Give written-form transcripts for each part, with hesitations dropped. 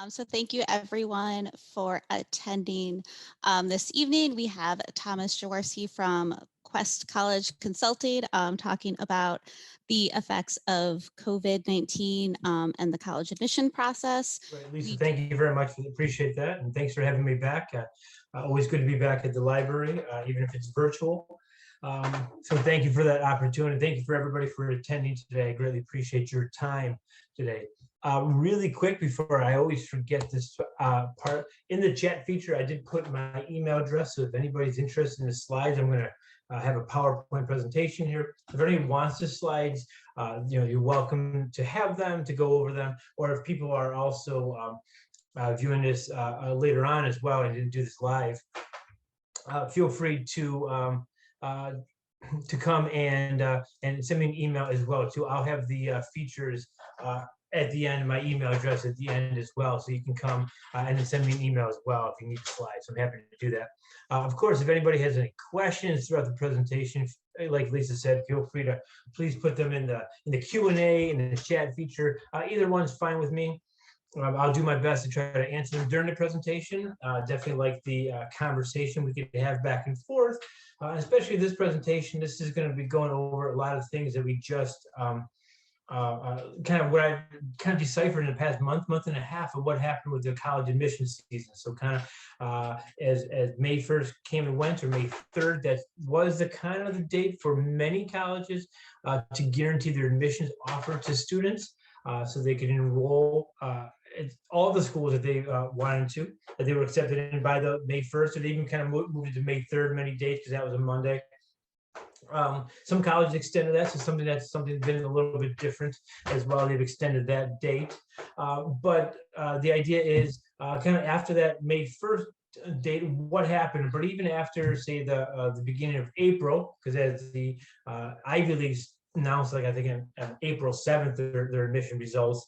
So thank you everyone for attending this evening. We have Thomas Jaworski from Quest College Consulting talking about the effects of COVID-19 and the college admission process. Right, Lisa, thank you very much. Appreciate that. And thanks for having me back. Always good to be back at the library, even if it's virtual. So thank you for that opportunity. Thank you for everybody for attending today. I greatly appreciate your time today. Really quick before I always forget this part, in the chat feature, I did put my email address. So if anybody's interested in the slides, I'm going to have a PowerPoint presentation here. If anyone wants the slides, you're welcome to have them, to go over them. Or if people are also viewing this later on as well, and didn't do this live, feel free to come and send me an email as well too. I'll have the features at the end, my email address at the end as well, so you can come and then send me an email as well if you need the slides. I'm happy to do that. Of course, if anybody has any questions throughout the presentation, like Lisa said, feel free to please put them in the Q&A and the chat feature. Either one's fine with me. I'll do my best to try to answer them during the presentation. Definitely like the conversation we could have back and forth, especially this presentation. This is going to be going over a lot of things that we just kind of deciphered in the past month and a half of what happened with the college admissions season. So kind of as May 1st came and went, or May 3rd, that was the kind of the date for many colleges to guarantee their admissions offer to students, so they could enroll all the schools that they wanted to, that they were accepted in by the May 1st, or they even kind of moved it to May 3rd many days because that was a Monday. Some colleges extended that, so something that's been a little bit different as well. They've extended that date, but the idea is kind of after that May 1st date, what happened. But even after, say, the beginning of April, because as the Ivy Leagues announced, like I think on April 7th, their admission results.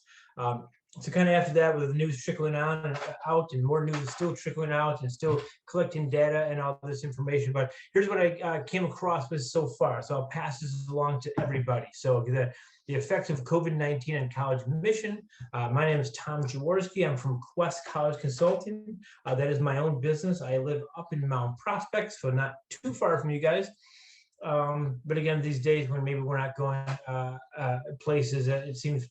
So kind of after that, with the news trickling on and out, and more news still trickling out, and still collecting data and all this information. But here's what I came across with so far. So I'll pass this along to everybody. So the effects of COVID-19 on college admission. My name is Tom Jaworski. I'm from Quest College Consulting. That is my own business. I live up in Mount Prospect, so not too far from you guys. But again, these days when maybe we're not going places, it seems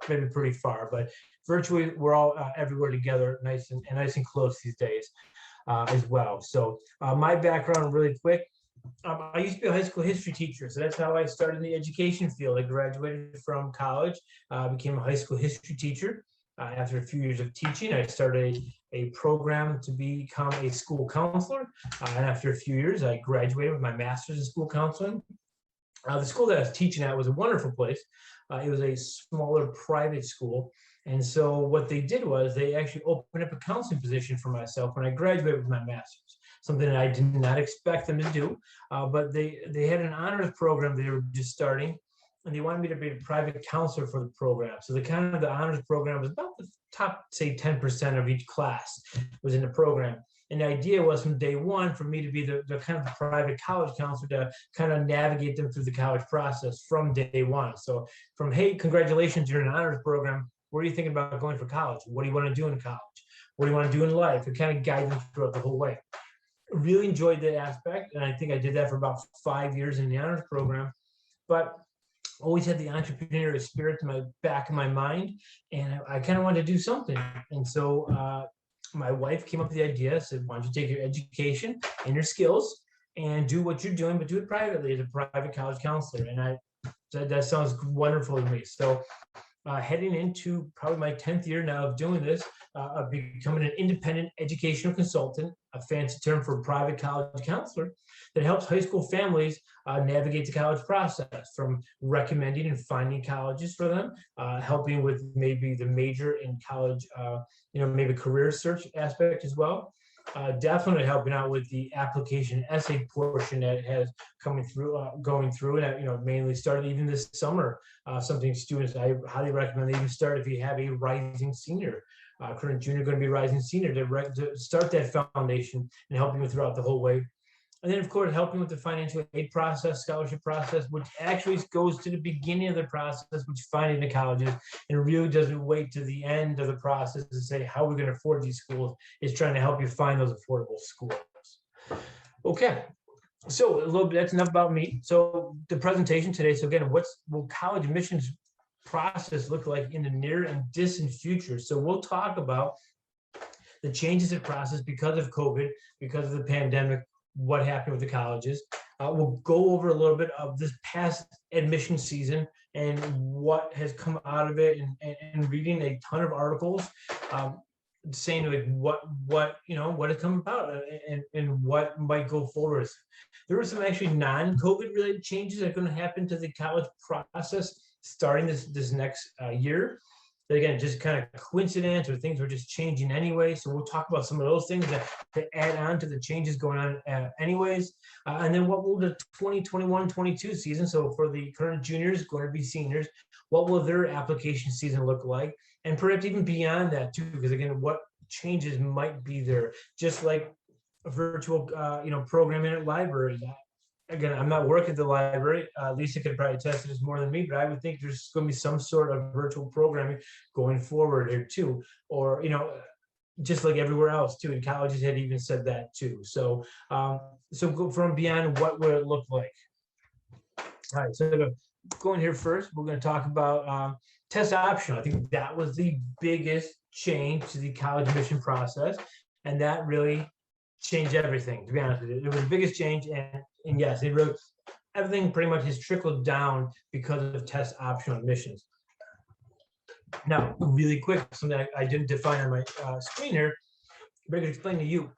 maybe pretty far. But virtually, we're all everywhere together, nice and close these days as well. So my background, really quick. I used to be a high school history teacher, so that's how I started in the education field. I graduated from college, became a high school history teacher. After a few years of teaching, I started a program to become a school counselor. And after a few years, I graduated with my master's in school counseling. The school that I was teaching at was a wonderful place. It was a smaller private school. And so what they did was they actually opened up a counseling position for myself when I graduated with my master's, something that I did not expect them to do. But they had an honors program they were just starting, and they wanted me to be a private counselor for the program. So the honors program was about the top, say, 10% of each class was in the program. And the idea was from day one for me to be the kind of the private college counselor to kind of navigate them through the college process from day one. So from, hey, congratulations, you're in an honors program. What are you thinking about going for college? What do you want to do in college? What do you want to do in life? And kind of guide them throughout the whole way. Really enjoyed that aspect. And I think I did that for about 5 years in the honors program. But always had the entrepreneurial spirit in my back of my mind, and I kind of wanted to do something. And so my wife came up with the idea, said, why don't you take your education and your skills and do what you're doing, but do it privately as a private college counselor. And I said, that sounds wonderful to me. So heading into probably my 10th year now of doing this, of becoming an independent educational consultant, a fancy term for private college counselor, that helps high school families navigate the college process, from recommending and finding colleges for them, helping with maybe the major in college, maybe career search aspect as well. Definitely helping out with the application essay portion that has going through, and mainly started even this summer. Something students I highly recommend they even start if you have a rising senior, current junior, going to be rising senior, to start that foundation and helping you throughout the whole way. And then, of course, helping with the financial aid process, scholarship process, which actually goes to the beginning of the process, which finding the colleges, and really doesn't wait to the end of the process to say how we're going to afford these schools. It's trying to help you find those affordable schools. Okay, so a little bit, that's enough about me. So the presentation today, so again, will college admissions process look like in the near and distant future? So we'll talk about the changes in process because of COVID, because of the pandemic, what happened with the colleges. We'll go over a little bit of this past admission season and what has come out of it, and reading a ton of articles saying like what has come about, and what might go forward. There were some actually non-COVID related changes that are going to happen to the college process starting this next year. But again, just kind of coincidence, or things were just changing anyway. So we'll talk about some of those things that add on to the changes going on anyways. And then what will the 2021-22 season, so for the current juniors going to be seniors, what will their application season look like? And perhaps even beyond that too, because again, what changes might be there, just like a virtual programming at libraries. Again, I'm not working at the library. Lisa could probably attest to this more than me, but I would think there's going to be some sort of virtual programming going forward here too, or just like everywhere else too. And colleges had even said that too. So, so go from beyond, what would it look like? All right, so going here first, we're going to talk about test optional. I think that was the biggest change to the college admission process, and that really changed everything. To be honest with you, it was the biggest change, and yes, it really, everything pretty much has trickled down because of test optional admissions. Now, really quick, something I didn't define on my screen here, but I can explain to you,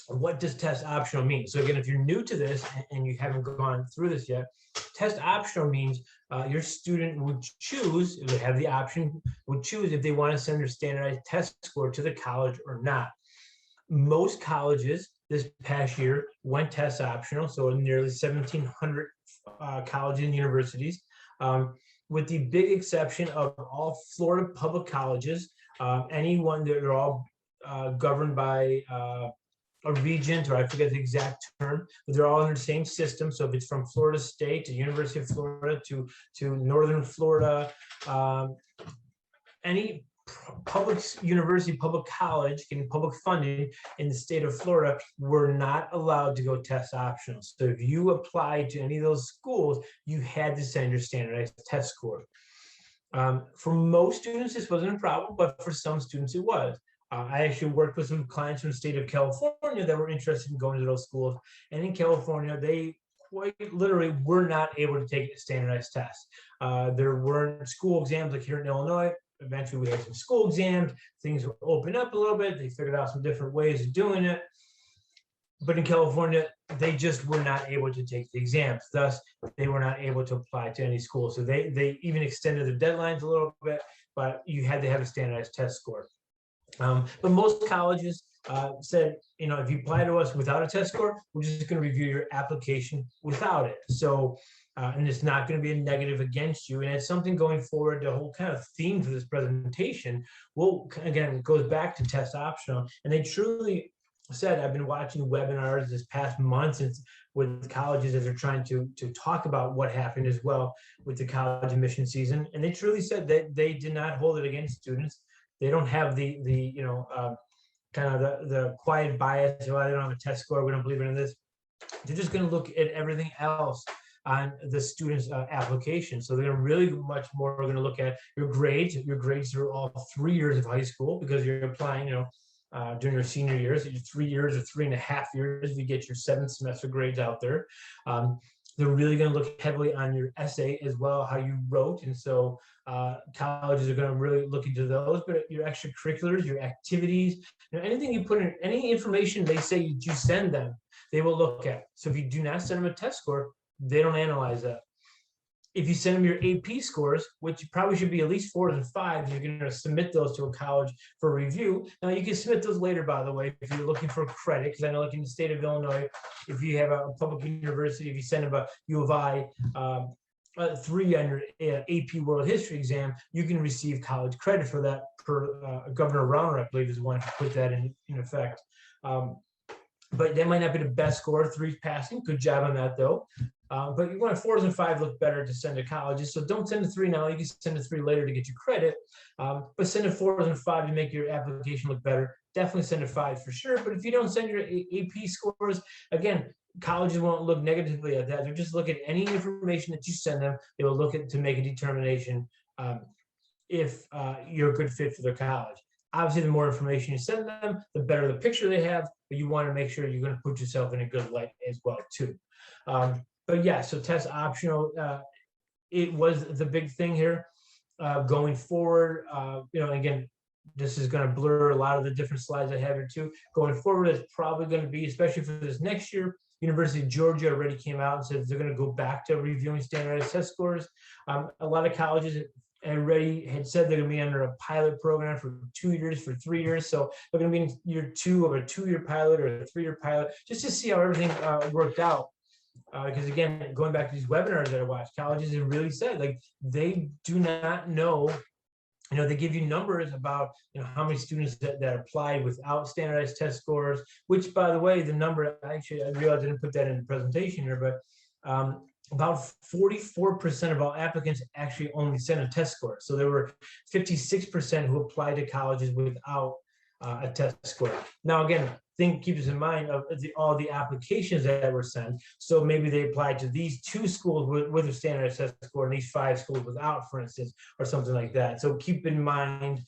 what does test optional mean? So again, if you're new to this and you haven't gone through this yet, test optional means your student would choose, if they have the option, would choose if they want to send their standardized test score to the college or not. Most colleges this past year went test optional, so nearly 1,700 colleges and universities, with the big exception of all Florida public colleges. Anyone that are all governed by a regent, or I forget the exact term, but they're all under the same system. So if it's from Florida State to University of Florida to Northern Florida, any public university, public college getting public funding in the state of Florida were not allowed to go test optional. So if you applied to any of those schools, you had to send your standardized test score. For most students, this wasn't a problem, but for some students, it was. I actually worked with some clients from the state of California that were interested in going to those schools. And in California, they quite literally were not able to take a standardized test. There weren't school exams like here in Illinois. Eventually, we had some school exams. Things were opened up a little bit. They figured out some different ways of doing it. But in California, they just were not able to take the exams. Thus, they were not able to apply to any school. So they even extended the deadlines a little bit, but you had to have a standardized test score. But most colleges said, if you apply to us without a test score, we're just going to review your application without it. So, and it's not going to be a negative against you. And it's something going forward, the whole kind of theme for this presentation will, again, it goes back to test optional. And they truly said, I've been watching webinars this past month with colleges as they're trying to talk about what happened as well with the college admission season. And they truly said that they did not hold it against students. They don't have the kind of the quiet bias. Well, they don't have a test score. We don't believe in this. They're just going to look at everything else on the student's application. So they're really much more going to look at your grades through all 3 years of high school, because you're applying, during your senior years, 3 years or 3.5 years, if you get your 7th semester grades out there. They're really going to look heavily on your essay as well, how you wrote. And so colleges are going to really look into those, but your extracurriculars, your activities, anything you put in, any information they say you send them, they will look at. So if you do not send them a test score, they don't analyze that. If you send them your AP scores, which probably should be at least 4s and 5s, you're going to submit those to a college for review. Now, you can submit those later, by the way, if you're looking for credit, because I know, like in the state of Illinois, if you have a public university, if you send them a U of I 3 on your AP World History exam, you can receive college credit for that. Per Governor Rauner, I believe, is the one who put that in effect. but that might not be the best score. 3 passing, good job on that though. But you want 4s and 5s look better to send to colleges. So don't send a 3 now. You can send a 3 later to get your credit. But send a 4s and 5 to make your application look better. Definitely send a 5 for sure. But if you don't send your AP scores, again, colleges won't look negatively at that. They'll just look at any information that you send them. They will look at to make a determination if you're a good fit for their college. Obviously, the more information you send them, the better the picture they have, but you want to make sure you're going to put yourself in a good light as well, too. But yeah, so test optional, it was the big thing here going forward. Again, this is going to blur a lot of the different slides I have here, too. Going forward, it's probably going to be, especially for this next year, University of Georgia already came out and said they're going to go back to reviewing standardized test scores. A lot of colleges already had said they're going to be under a pilot program for 2 years, for 3 years. So they're going to be in year 2 of a 2-year pilot or a 3-year pilot, just to see how everything worked out. Because again, going back to these webinars that I watched, colleges have really said, like, they do not know. They give you numbers about, how many students that applied without standardized test scores, which, by the way, the number, actually, I realized I didn't put that in the presentation here, but about 44% of all applicants actually only sent a test score. So there were 56% who applied to colleges without a test score. Now, again, keep this in mind of all the applications that were sent. So maybe they applied to these 2 schools with a standardized test score and these 5 schools without, for instance, or something like that. So keep in mind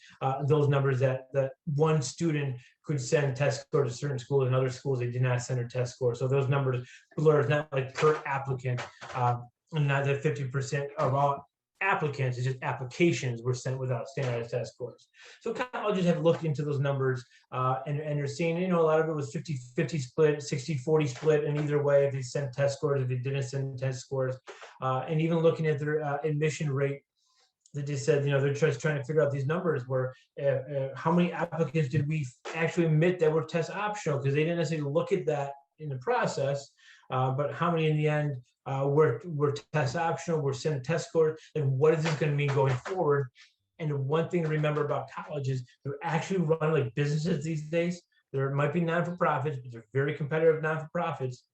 those numbers that one student could send test score to certain schools and other schools they did not send a test score. So those numbers blur. It's not like per applicant, and not that 50% of all applicants, it's just applications were sent without standardized test scores. So colleges have looked into those numbers and they're seeing, a lot of it was 50-50 split, 60-40 split, and either way, if they sent test scores, if they didn't send test scores, and even looking at their admission rate, they just said, they're just trying to figure out these numbers where how many applicants did we actually admit that were test optional, because they didn't necessarily look at that in the process, but how many in the end were test optional, were sent test scores, and what is this going to mean going forward? And the one thing to remember about colleges, they're actually run like businesses these days. There might be non-for-profits, but they're very competitive non-for-profits.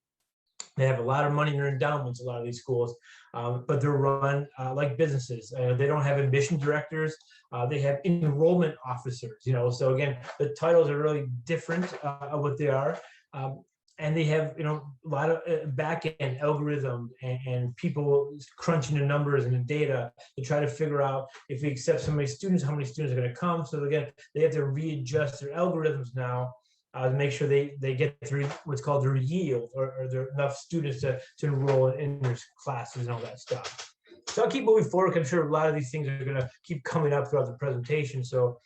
They have a lot of money in their endowments, a lot of these schools, but they're run like businesses. They don't have admission directors. They have enrollment officers, so again, the titles are really different of what they are. And they have, a lot of back-end algorithm and people crunching the numbers and the data to try to figure out if we accept so many students, how many students are going to come. So again, they have to readjust their algorithms now to make sure they get through what's called their yield, or there are enough students to enroll in their classes and all that stuff. So I'll keep moving forward. I'm sure a lot of these things are going to keep coming up throughout the presentation. So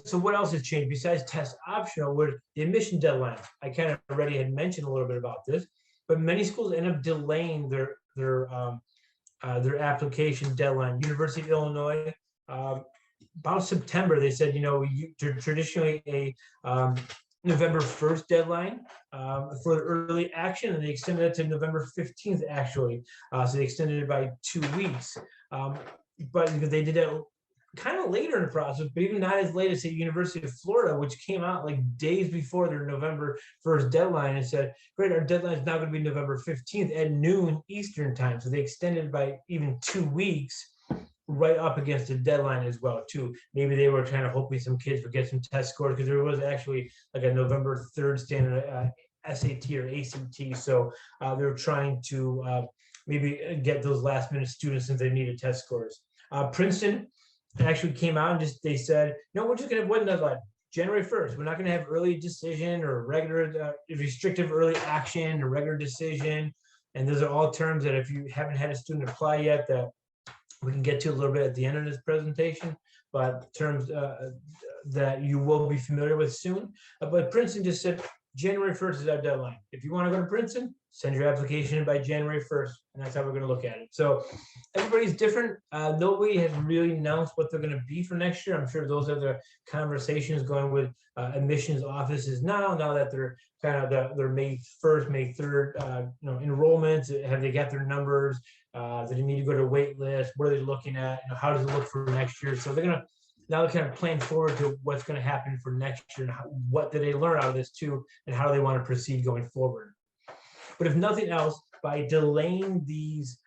so what else has changed besides test optional? With the admission deadline, I kind of already had mentioned a little bit about this, but many schools end up delaying their application deadline. University of Illinois, about September, they said, traditionally a November 1st deadline for the early action, and they extended it to November 15th actually. So they extended it by 2 weeks, but they did it kind of later in the process, but even not as late as the University of Florida, which came out like days before their November 1st deadline and said, great, our deadline is now going to be November 15th at noon Eastern time. So they extended it by even 2 weeks, right up against the deadline as well, too. Maybe they were kind of hoping some kids would get some test scores, because there was actually like a November 3rd standard SAT or ACT. So they were trying to maybe get those last minute students since they needed test scores. Princeton actually came out and they said, no, we're just going to have one deadline, January 1st. We're not going to have early decision or regular restrictive early action or regular decision. And those are all terms that if you haven't had a student apply yet, that we can get to a little bit at the end of this presentation, but terms that you will be familiar with soon. But Princeton just said, January 1st is our deadline. If you want to go to Princeton, send your application in by January 1st, and that's how we're going to look at it. So everybody's different. Nobody has really announced what they're going to be for next year. I'm sure those are the conversations going with admissions offices now that they're kind of their May 1st, May 3rd, enrollments. Have they got their numbers? Do they need to go to a wait list? What are they looking at? How does it look for next year? So they're going to now they're kind of planning forward to what's going to happen for next year and what did they learn out of this too, and how do they want to proceed going forward. But if nothing else, by delaying these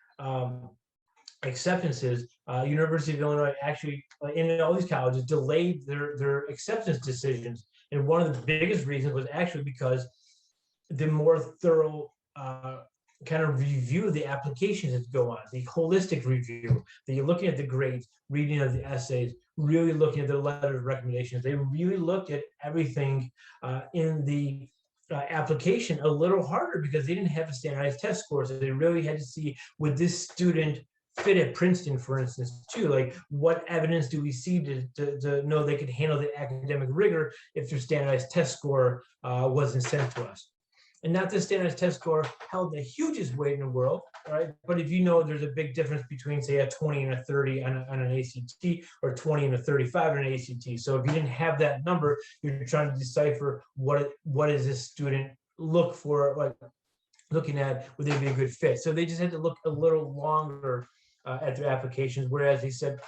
acceptances, University of Illinois actually, in all these colleges, delayed their acceptance decisions. And one of the biggest reasons was actually because the more thorough kind of review of the applications that go on, the holistic review, that you're looking at the grades, reading of the essays, really looking at the letter of recommendations. They really looked at everything in the application a little harder because they didn't have a standardized test score. So they really had to see, would this student fit at Princeton, for instance, too? Like, what evidence do we see to know they could handle the academic rigor if their standardized test score wasn't sent to us? And not the standardized test score held the hugest weight in the world, right? But if you know there's a big difference between, say, a 20 and a 30 on an ACT, or 20 and a 35 on an ACT. So if you didn't have that number, you're trying to decipher what is this student look for, like looking at, would they be a good fit? So they just had to look a little longer at their applications, whereas they said,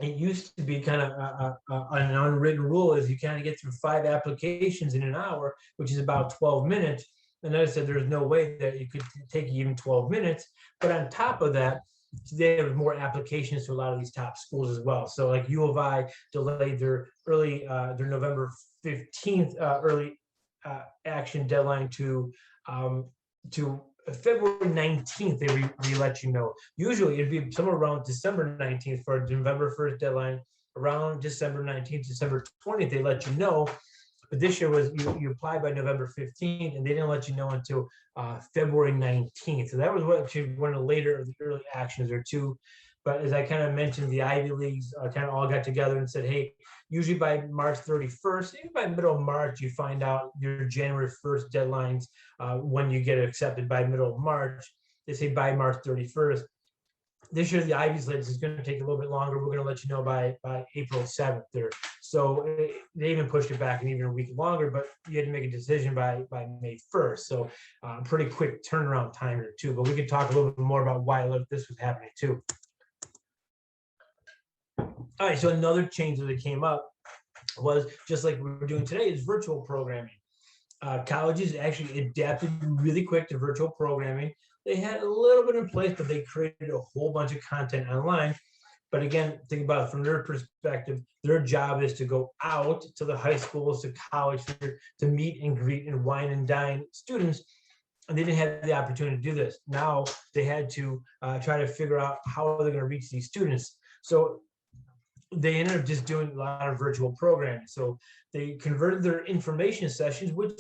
it used to be kind of an unwritten rule is you kind of get through 5 applications in an hour, which is about 12 minutes. And I said, there's no way that it could take even 12 minutes. But on top of that, they have more applications to a lot of these top schools as well. So like U of I delayed their early, their November 15th early action deadline to February 19th, they let you know. Usually it'd be somewhere around December 19th for a November 1st deadline. Around December 19th, December 20th, they let you know. But this year was you apply by November 15th, and they didn't let you know until February 19th. So that was what one of the later of the early actions or two. But as I kind of mentioned, the Ivy Leagues kind of all got together and said, hey, usually by March 31st, even by middle of March, you find out your January 1st deadlines when you get accepted by middle of March. They say by March 31st. This year, the Ivy Leagues is going to take a little bit longer. We're going to let you know by April 7th. So they even pushed it back and even a week longer, but you had to make a decision by May 1st. So pretty quick turnaround time here too. But we could talk a little bit more about why this was happening too. All right, so another change that came up was, just like we're doing today, is virtual programming. Colleges actually adapted really quick to virtual programming. They had a little bit in place, but they created a whole bunch of content online. But again, think about it from their perspective. Their job is to go out to the high schools, to college, to meet and greet and wine and dine students. And they didn't have the opportunity to do this. Now they had to try to figure out how they're going to reach these students. So they ended up just doing a lot of virtual programming. So they converted their information sessions, which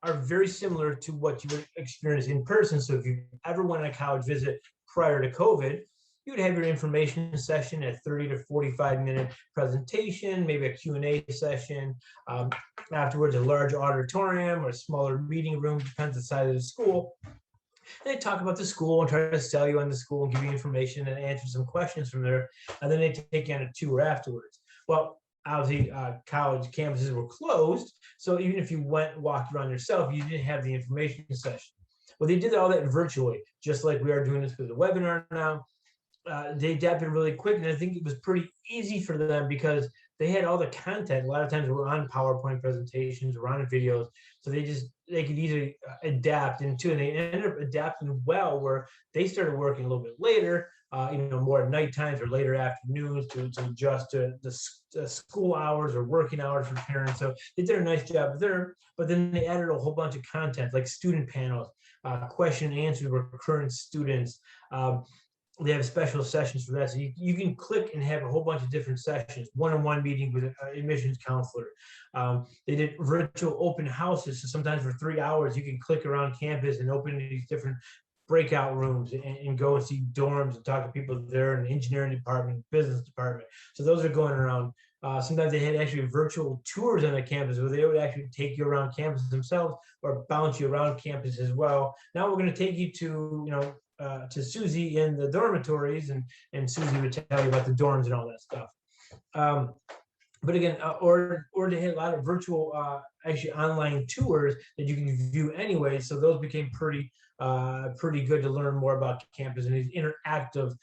are very similar to what you would experience in person. So if you ever went on a college visit prior to COVID, you would have your information session at 30 to 45-minute presentation, maybe a Q&A session. Afterwards, a large auditorium or a smaller meeting room, depends on the size of the school. They talk about the school and try to sell you on the school and give you information and answer some questions from there. And then they take you on a tour afterwards. Well, obviously, college campuses were closed. So even if you walked around yourself, you didn't have the information session. Well, they did all that virtually, just like we are doing this with the webinar now. They adapted really quick. And I think it was pretty easy for them because they had all the content. A lot of times we're on PowerPoint presentations, we're on videos. So they could easily adapt into, and they ended up adapting well, where they started working a little bit later, more at night times or later afternoons to adjust to the school hours or working hours for parents. So they did a nice job there, but then they added a whole bunch of content like student panels, question and answers with current students. They have special sessions for that. So you can click and have a whole bunch of different sessions, one-on-one meeting with an admissions counselor. They did virtual open houses. So sometimes for 3 hours, you can click around campus and open these different breakout rooms and go and see dorms and talk to people there in the engineering department, business department. So those are going around. Sometimes they had actually virtual tours on the campus where they would actually take you around campus themselves or bounce you around campus as well. Now we're going to take you to Susie in the dormitories, and Susie would tell you about the dorms and all that stuff. But again, or they had a lot of virtual, actually online tours that you can view anyway. So those became pretty good to learn more about campus and these interactive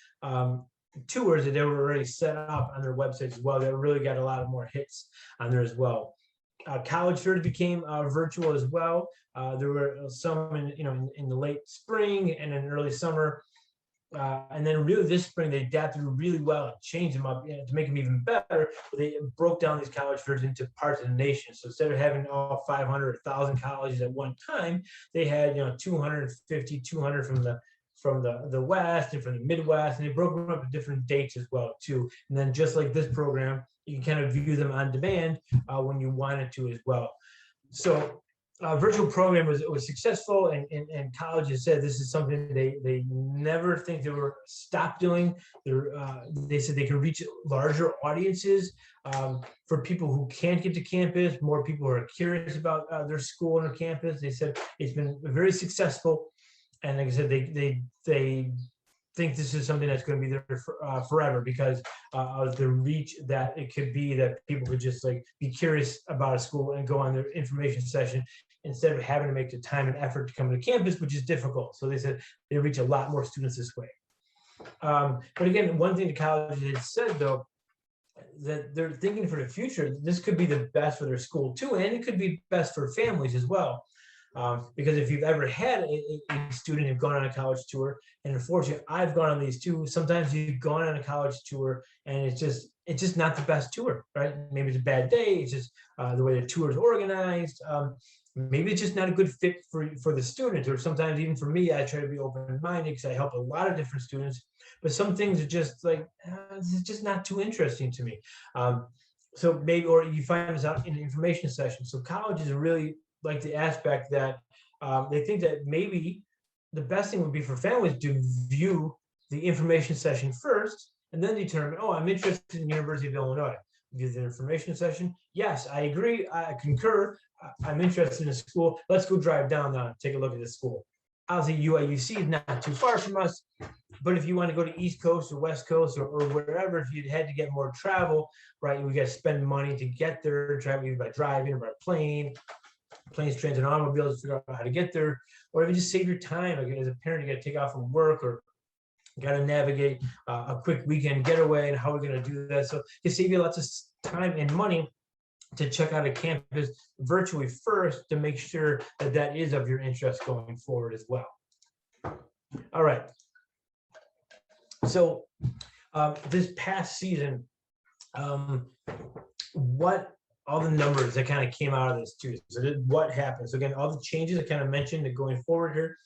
tours that they were already set up on their websites as well. That really got a lot of more hits on there as well. College fairs became virtual as well. There were some in the late spring and in early summer. And then really this spring, they adapted really well and changed them up to make them even better. They broke down these college fairs into parts of the nation. So instead of having all 500 or 1,000 colleges at one time, they had 250, 200 from the West and from the Midwest, and they broke them up at different dates as well too. And then just like this program, you can kind of view them on demand when you wanted to as well. So virtual program was successful, and colleges said this is something they never think they were stop doing. They said they can reach larger audiences for people who can't get to campus, more people who are curious about their school and their campus. They said it's been very successful, and like I said, they think this is something that's going to be there forever because of the reach that it could be, that people could just like be curious about a school and go on their information session instead of having to make the time and effort to come to campus, which is difficult. So they said they reach a lot more students this way. But again, one thing the college had said though, that they're thinking for the future, this could be the best for their school too, and it could be best for families as well. Because if you've ever had a student who've gone on a college tour, and unfortunately I've gone on these too, sometimes you've gone on a college tour and it's just not the best tour, right? Maybe it's a bad day, it's just the way the tour is organized. Maybe it's just not a good fit for the student, or sometimes even for me, I try to be open-minded because I help a lot of different students, but some things are just like, this is just not too interesting to me. So maybe, or you find this out in an information session. So colleges really like the aspect that they think that maybe the best thing would be for families to view the information session first and then determine, oh, I'm interested in the University of Illinois. View the information session. Yes, I agree. I concur. I'm interested in a school. Let's go drive down there and take a look at the school. Obviously, UIUC is not too far from us, but if you want to go to East Coast or West Coast or wherever, if you had to get more travel, right, you got to spend money to get there, travel either by driving or by planes, trains, and automobiles to figure out how to get there, or even just save your time. Like as a parent, you got to take off from work or got to navigate a quick weekend getaway, and how we're going to do that. So it save you lots of time and money to check out a campus virtually first to make sure that that is of your interest going forward as well. All right. So this past season, what all the numbers that kind of came out of this too. So what happened? So again, all the changes I kind of mentioned going forward here.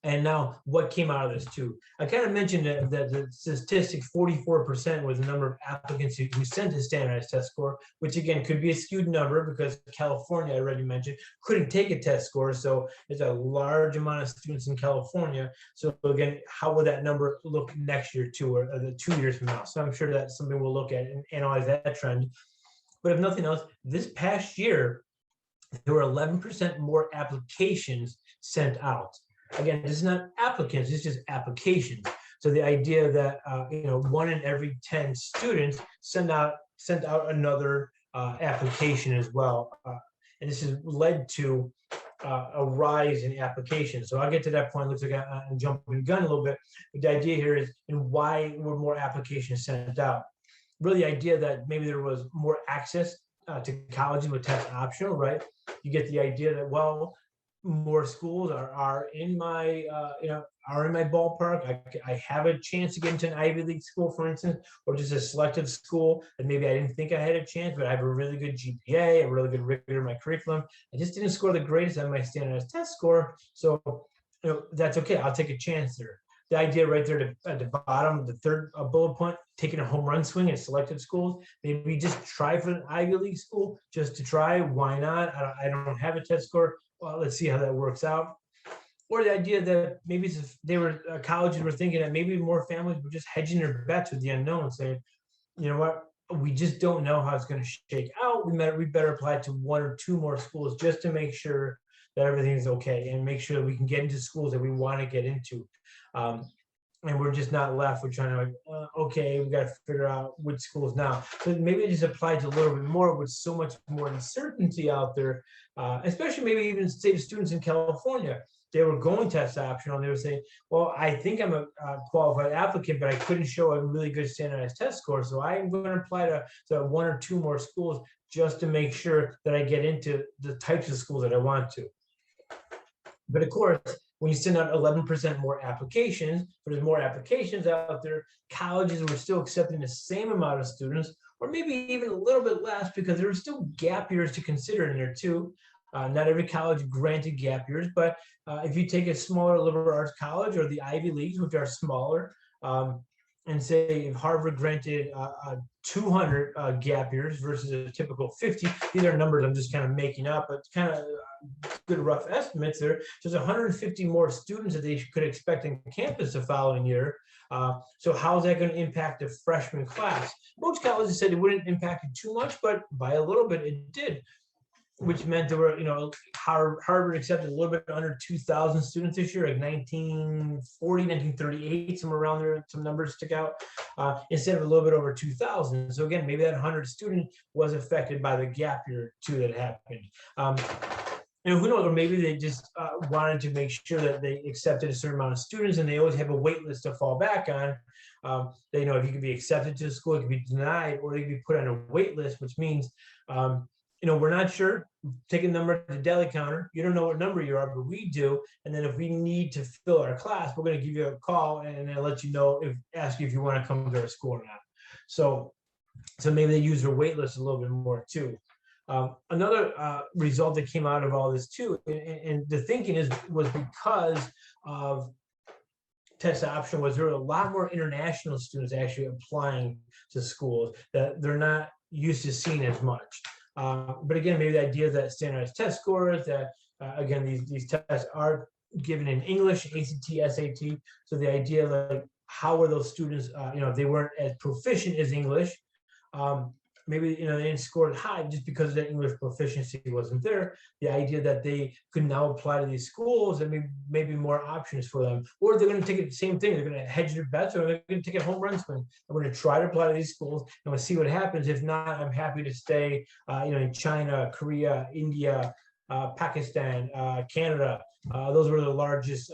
And now what came out of this too? I kind of mentioned that the statistic 44% was the number of applicants who sent a standardized test score, which again could be a skewed number because California, I already mentioned, couldn't take a test score. So there's a large amount of students in California. So again, how will that number look next year too, or the 2 years from now? So I'm sure that's something we'll look at and analyze that trend. But if nothing else, this past year, there were 11% more applications sent out. Again, this is not applicants, it's just applications. So the idea that 1 in every 10 students sent out another application as well, and this has led to a rise in applications. So I'll get to that point. Looks like I'm jumping the gun a little bit. But the idea here is, and why were more applications sent out? Really, the idea that maybe there was more access to colleges with test optional, right? You get the idea that, well, more schools are in my ballpark. I have a chance to get into an Ivy League school, for instance, or just a selective school that maybe I didn't think I had a chance, but I have a really good GPA, a really good rigor in my curriculum. I just didn't score the greatest on my standardized test score, so that's okay. I'll take a chance there. The idea right there at the bottom, the third bullet point, taking a home run swing at selective schools. Maybe just try for an Ivy League school just to try. Why not? I don't have a test score. Well, let's see how that works out. Or the idea that maybe colleges were thinking that maybe more families were just hedging their bets with the unknown, saying, you know what, we just don't know how it's going to shake out. We better apply to 1 or 2 more schools just to make sure that everything's okay and make sure that we can get into schools that we want to get into. And we're just not left. We're trying to okay, we got to figure out which schools now. So maybe it just applies a little bit more with so much more uncertainty out there, especially maybe even state students in California. they were going test optional, and they were saying, well, I think I'm a qualified applicant, but I couldn't show a really good standardized test score. So I'm going to apply to one or two more schools just to make sure that I get into the types of schools that I want to. But of course, when you send out 11% more applications, but there's more applications out there, colleges were still accepting the same amount of students, or maybe even a little bit less, because there were still gap years to consider in there too. Not every college granted gap years, but if you take a smaller liberal arts college or the Ivy Leagues, which are smaller, and say if Harvard granted 200 gap years versus a typical 50, these are numbers I'm just kind of making up, but kind of good rough estimates there. There's 150 more students that they could expect in campus the following year. So how's that going to impact the freshman class? Most colleges said it wouldn't impact it too much, but by a little bit it did, which meant there were, Harvard accepted a little bit under 2,000 students this year, like 1940, 1938, somewhere around there, some numbers stick out, instead of a little bit over 2,000. So again, maybe that 100 student was affected by the gap year too that happened. Who knows, or maybe they just wanted to make sure that they accepted a certain amount of students, and they always have a wait list to fall back on. They know if you could be accepted to the school, it could be denied, or they could be put on a wait list, which means, we're not sure. Take a number at the deli counter. You don't know what number you are, but we do. And then if we need to fill our class, we're going to give you a call and then let you know, ask you if you want to come to our school or not. So maybe they use their wait list a little bit more too. Another result that came out of all this too, and the thinking was because of test option, was there were a lot more international students actually applying to schools that they're not used to seeing as much. But again, maybe the idea that standardized test scores, that again, these tests are given in English, ACT, SAT. So the idea, like, how were those students, if they weren't as proficient as English, maybe they didn't score high just because the English proficiency wasn't there. The idea that they could now apply to these schools and maybe more options for them, or they're going to take it the same thing. They're going to hedge their bets, or they're going to take a home run swing. I'm going to try to apply to these schools and we'll see what happens. If not, I'm happy to stay, in China, Korea, India, Pakistan, Canada. Those were the largest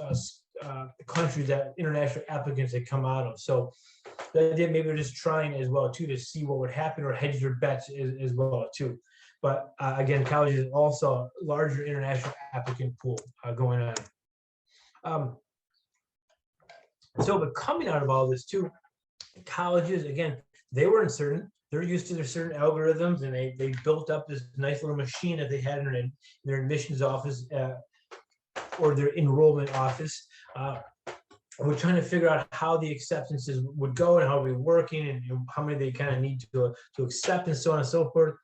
countries that international applicants had come out of. So the idea, maybe they're just trying as well too to see what would happen, or hedge their bets as well too. But again, colleges also a larger international applicant pool going on. But coming out of all this too, colleges, again, they were uncertain. They're used to their certain algorithms, and they built up this nice little machine that they had in their admissions office or their enrollment office. We're trying to figure out how the acceptances would go and how we're working and how many they kind of need to accept and so on and so forth.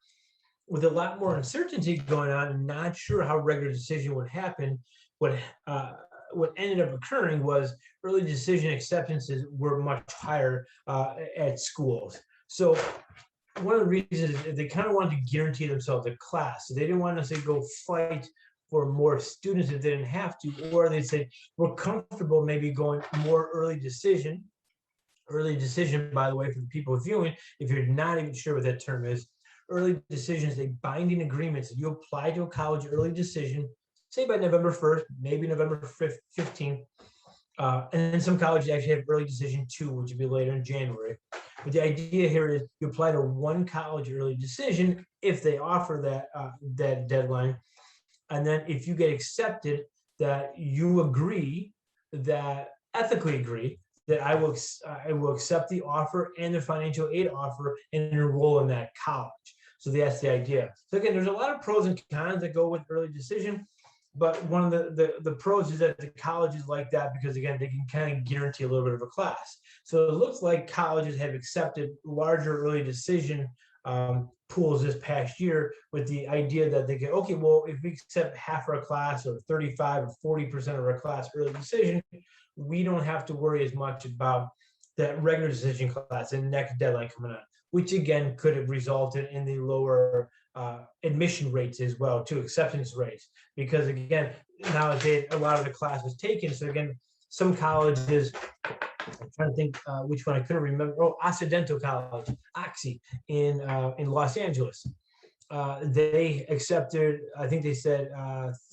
With a lot more uncertainty going on and not sure how regular decision would happen, what ended up occurring was early decision acceptances were much higher at schools. So one of the reasons is they kind of wanted to guarantee themselves a class. So they didn't want to say go fight for more students if they didn't have to, or they said we're comfortable maybe going more early decision. Early decision, by the way, for the people viewing, if you're not even sure what that term is, early decision is a binding agreement. So you apply to a college early decision, say by November 1st, maybe November 15th. And then some colleges actually have early decision 2, which would be later in January. But the idea here is you apply to one college early decision if they offer that deadline. And then if you get accepted, that you ethically agree that I will accept the offer and the financial aid offer and enroll in that college. So that's the idea. So again, there's a lot of pros and cons that go with early decision, but one of the pros is that the colleges like that because, again, they can kind of guarantee a little bit of a class. So it looks like colleges have accepted larger early decision pools this past year with the idea that they get, okay, well, if we accept half our class or 35 or 40% of our class early decision, we don't have to worry as much about that regular decision class and next deadline coming on, which again could have resulted in the lower admission rates as well, to acceptance rates, because again, nowadays a lot of the class was taken. So again, some colleges, I'm trying to think which one I couldn't remember. Oh, Occidental College, Oxy in Los Angeles. They accepted, I think they said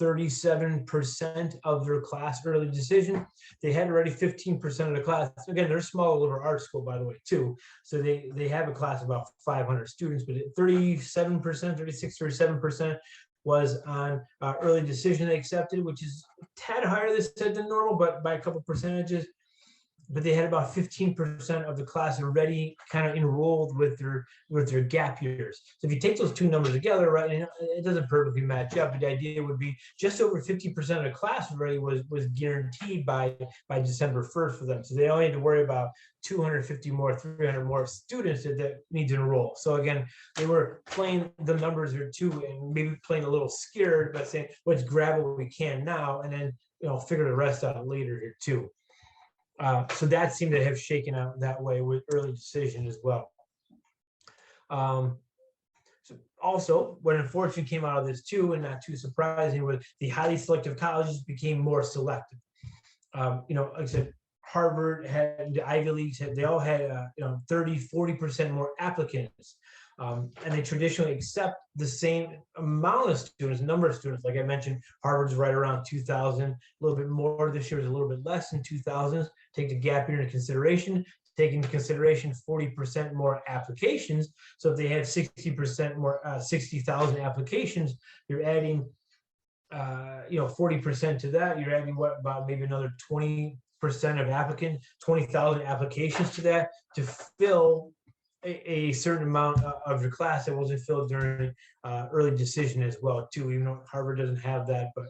37% of their class early decision. They had already 15% of the class. Again, they're a small liberal arts school, by the way, too. So they have a class of about 500 students, but 37%, 36, 37% was on early decision they accepted, which is a tad higher, they said, than normal, but by a couple percentages. But they had about 15% of the class already kind of enrolled with their gap years. So if you take those two numbers together, right, and it doesn't perfectly match up, but the idea would be just over 50% of the class already was guaranteed by December 1st for them. So they only had to worry about 250 more, 300 more students that need to enroll. So again, they were playing the numbers here too, and maybe playing a little scared by saying, let's grab what we can now, and then figure the rest out later here too. So that seemed to have shaken out that way with early decision as well. So also, what unfortunately came out of this too, and not too surprising, was the highly selective colleges became more selective. Like I said, Harvard had, the Ivy Leagues had, they all had 30, 40% more applicants. And they traditionally accept the same amount of students, number of students. Like I mentioned, Harvard's right around 2,000, a little bit more this year, is a little bit less than 2,000. Take the gap year into consideration, take into consideration 40% more applications. So if they had 60% more, 60,000 applications, you're adding, 40% to that. You're adding what, about maybe another 20% of applicants, 20,000 applications to that to fill a certain amount of your class that wasn't filled during early decision as well too, even though Harvard doesn't have that. But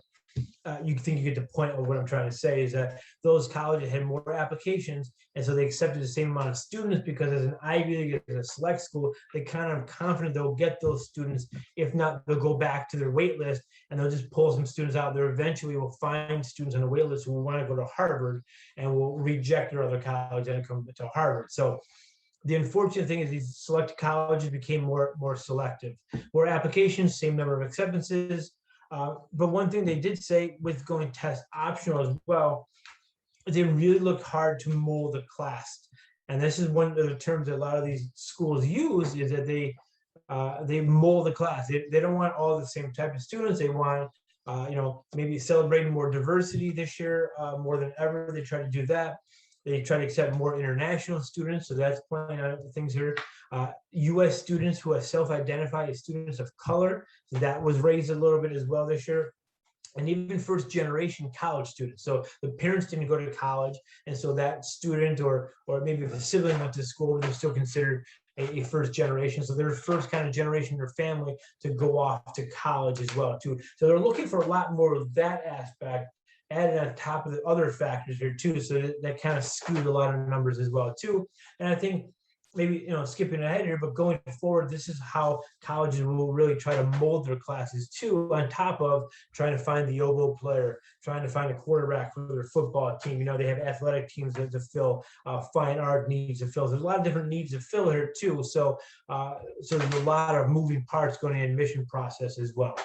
you think you get the point of what I'm trying to say is that those colleges had more applications, and so they accepted the same amount of students because as an Ivy League, as a select school, they kind of confident they'll get those students. If not, they'll go back to their wait list and they'll just pull some students out there. Eventually will find students on the wait list who will want to go to Harvard and will reject their other college and come to Harvard. So the unfortunate thing is these select colleges became more selective. More applications, same number of acceptances. But one thing they did say with going test optional as well, they really looked hard to mold the class. And this is one of the terms that a lot of these schools use, is that they mold the class. They don't want all the same type of students. They want, maybe celebrating more diversity this year more than ever. They try to do that. They try to accept more international students, so that's playing out things here. U.S. students who are self-identified as students of color, so that was raised a little bit as well this year. And even first-generation college students. So the parents didn't go to college, and so that student, or maybe if a sibling went to school, they're still considered a first generation. So they're the first kind of generation in their family to go off to college as well too. So they're looking for a lot more of that aspect added on top of the other factors here too. So that kind of skewed a lot of numbers as well too. And I think maybe, skipping ahead here, but going forward, this is how colleges will really try to mold their classes too, on top of trying to find the oboe player, trying to find a quarterback for their football team. They have athletic teams to fill, fine art needs to fill. There's a lot of different needs to fill here too. So there's a lot of moving parts going in the admission process as well.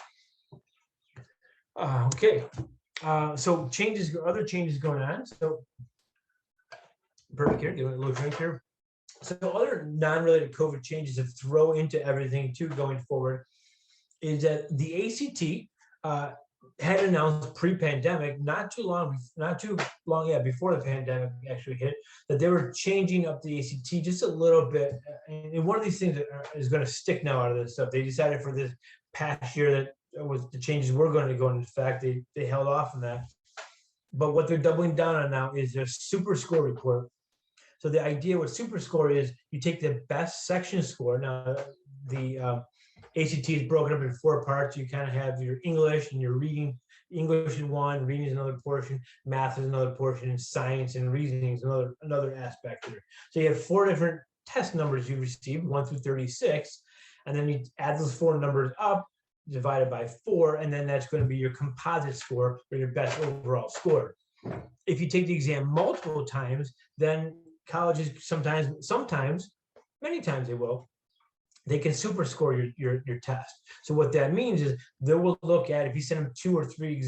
Okay. So other changes going on. So perfect here, give it a little drink here. So other non-related COVID changes that throw into everything too going forward is that the ACT had announced pre-pandemic, not too long, before the pandemic actually hit, that they were changing up the ACT just a little bit. And one of these things that is going to stick now out of this stuff, they decided for this past year that was the changes were going to go into effect. They held off on that. But what they're doubling down on now is their super score report. So the idea with super score is you take the best section score. Now the ACT is broken up in 4 parts. You kind of have your English and your reading. English is one, reading is another portion, math is another portion, and science and reasoning is another aspect there. So you have 4 different test numbers you receive, 1 through 36, and then you add those 4 numbers up, divided by 4, and then that's going to be your composite score or your best overall score. If you take the exam multiple times, then colleges sometimes, many times they can super score your test. So what that means is they will look at, if you send them 2 or 3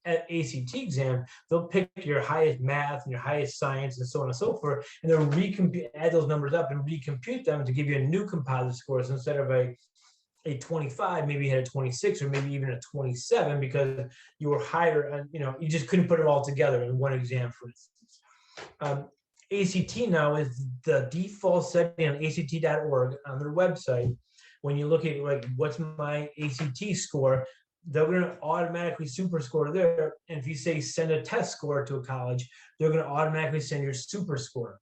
ACT exam, they'll pick your highest math and your highest science and so on and so forth, and they'll add those numbers up and recompute them to give you a new composite score. So instead of a a 25, maybe you had a 26, or maybe even a 27 because you were higher, and you just couldn't put it all together in one exam, for instance. ACT now is the default setting on ACT.org on their website. When you look at like, what's my ACT score, they're going to automatically super score there. And if you say send a test score to a college, they're going to automatically send your super score.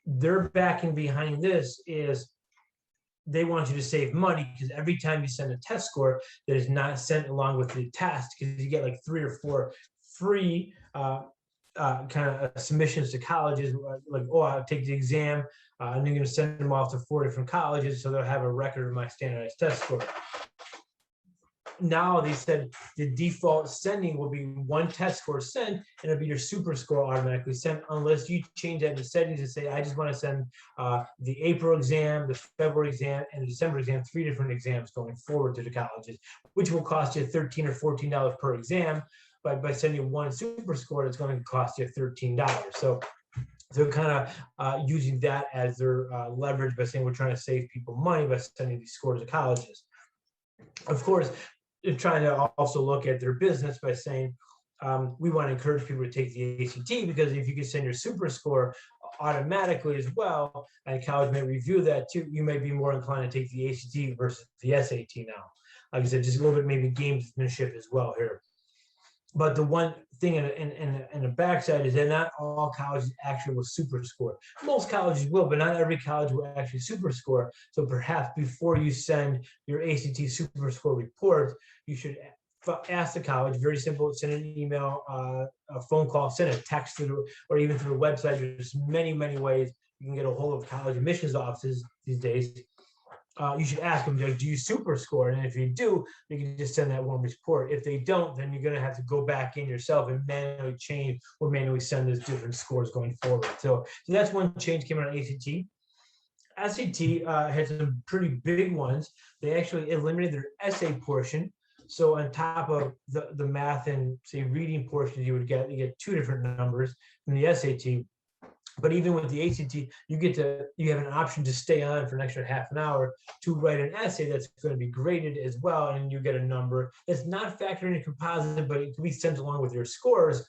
Their backing behind this is they want you to save money, because every time you send a test score that is not sent along with the test, because you get like 3 or 4 free kind of submissions to colleges, like, oh, I'll take the exam, and you're going to send them off to 4 different colleges, so they'll have a record of my standardized test score. Now they said the default sending will be 1 test score sent, and it'll be your super score automatically sent, unless you change that in the settings and say, I just want to send the April exam, the February exam, and the December exam, 3 different exams going forward to the colleges, which will cost you $13 or $14 per exam. But by sending 1 super score, it's going to cost you $13. So they're kind of using that as their leverage by saying we're trying to save people money by sending these scores to colleges. Of course, they're trying to also look at their business by saying we want to encourage people to take the ACT, because if you can send your super score automatically as well, and college may review that too, you may be more inclined to take the ACT versus the SAT now. Like I said, just a little bit maybe gamesmanship as well here. But the one thing in the backside is that not all colleges actually will super score. Most colleges will, but not every college will actually super score. So perhaps before you send your ACT super score report, you should ask the college. Very simple: send an email, a phone call, send a text through, or even through the website. There's many ways you can get a hold of college admissions offices these days. You should ask them, like, do you super score? And if you do, you can just send that one report. If they don't, then you're going to have to go back in yourself and manually change or manually send those different scores going forward. So that's one change came out of ACT. SAT had some pretty big ones. They actually eliminated their essay portion. So on top of the math and, say, reading portions, you get 2 different numbers from the SAT. But even with the ACT, you have an option to stay on for an extra half an hour to write an essay that's going to be graded as well, and you get a number that's not factored into composite, but it can be sent along with your scores.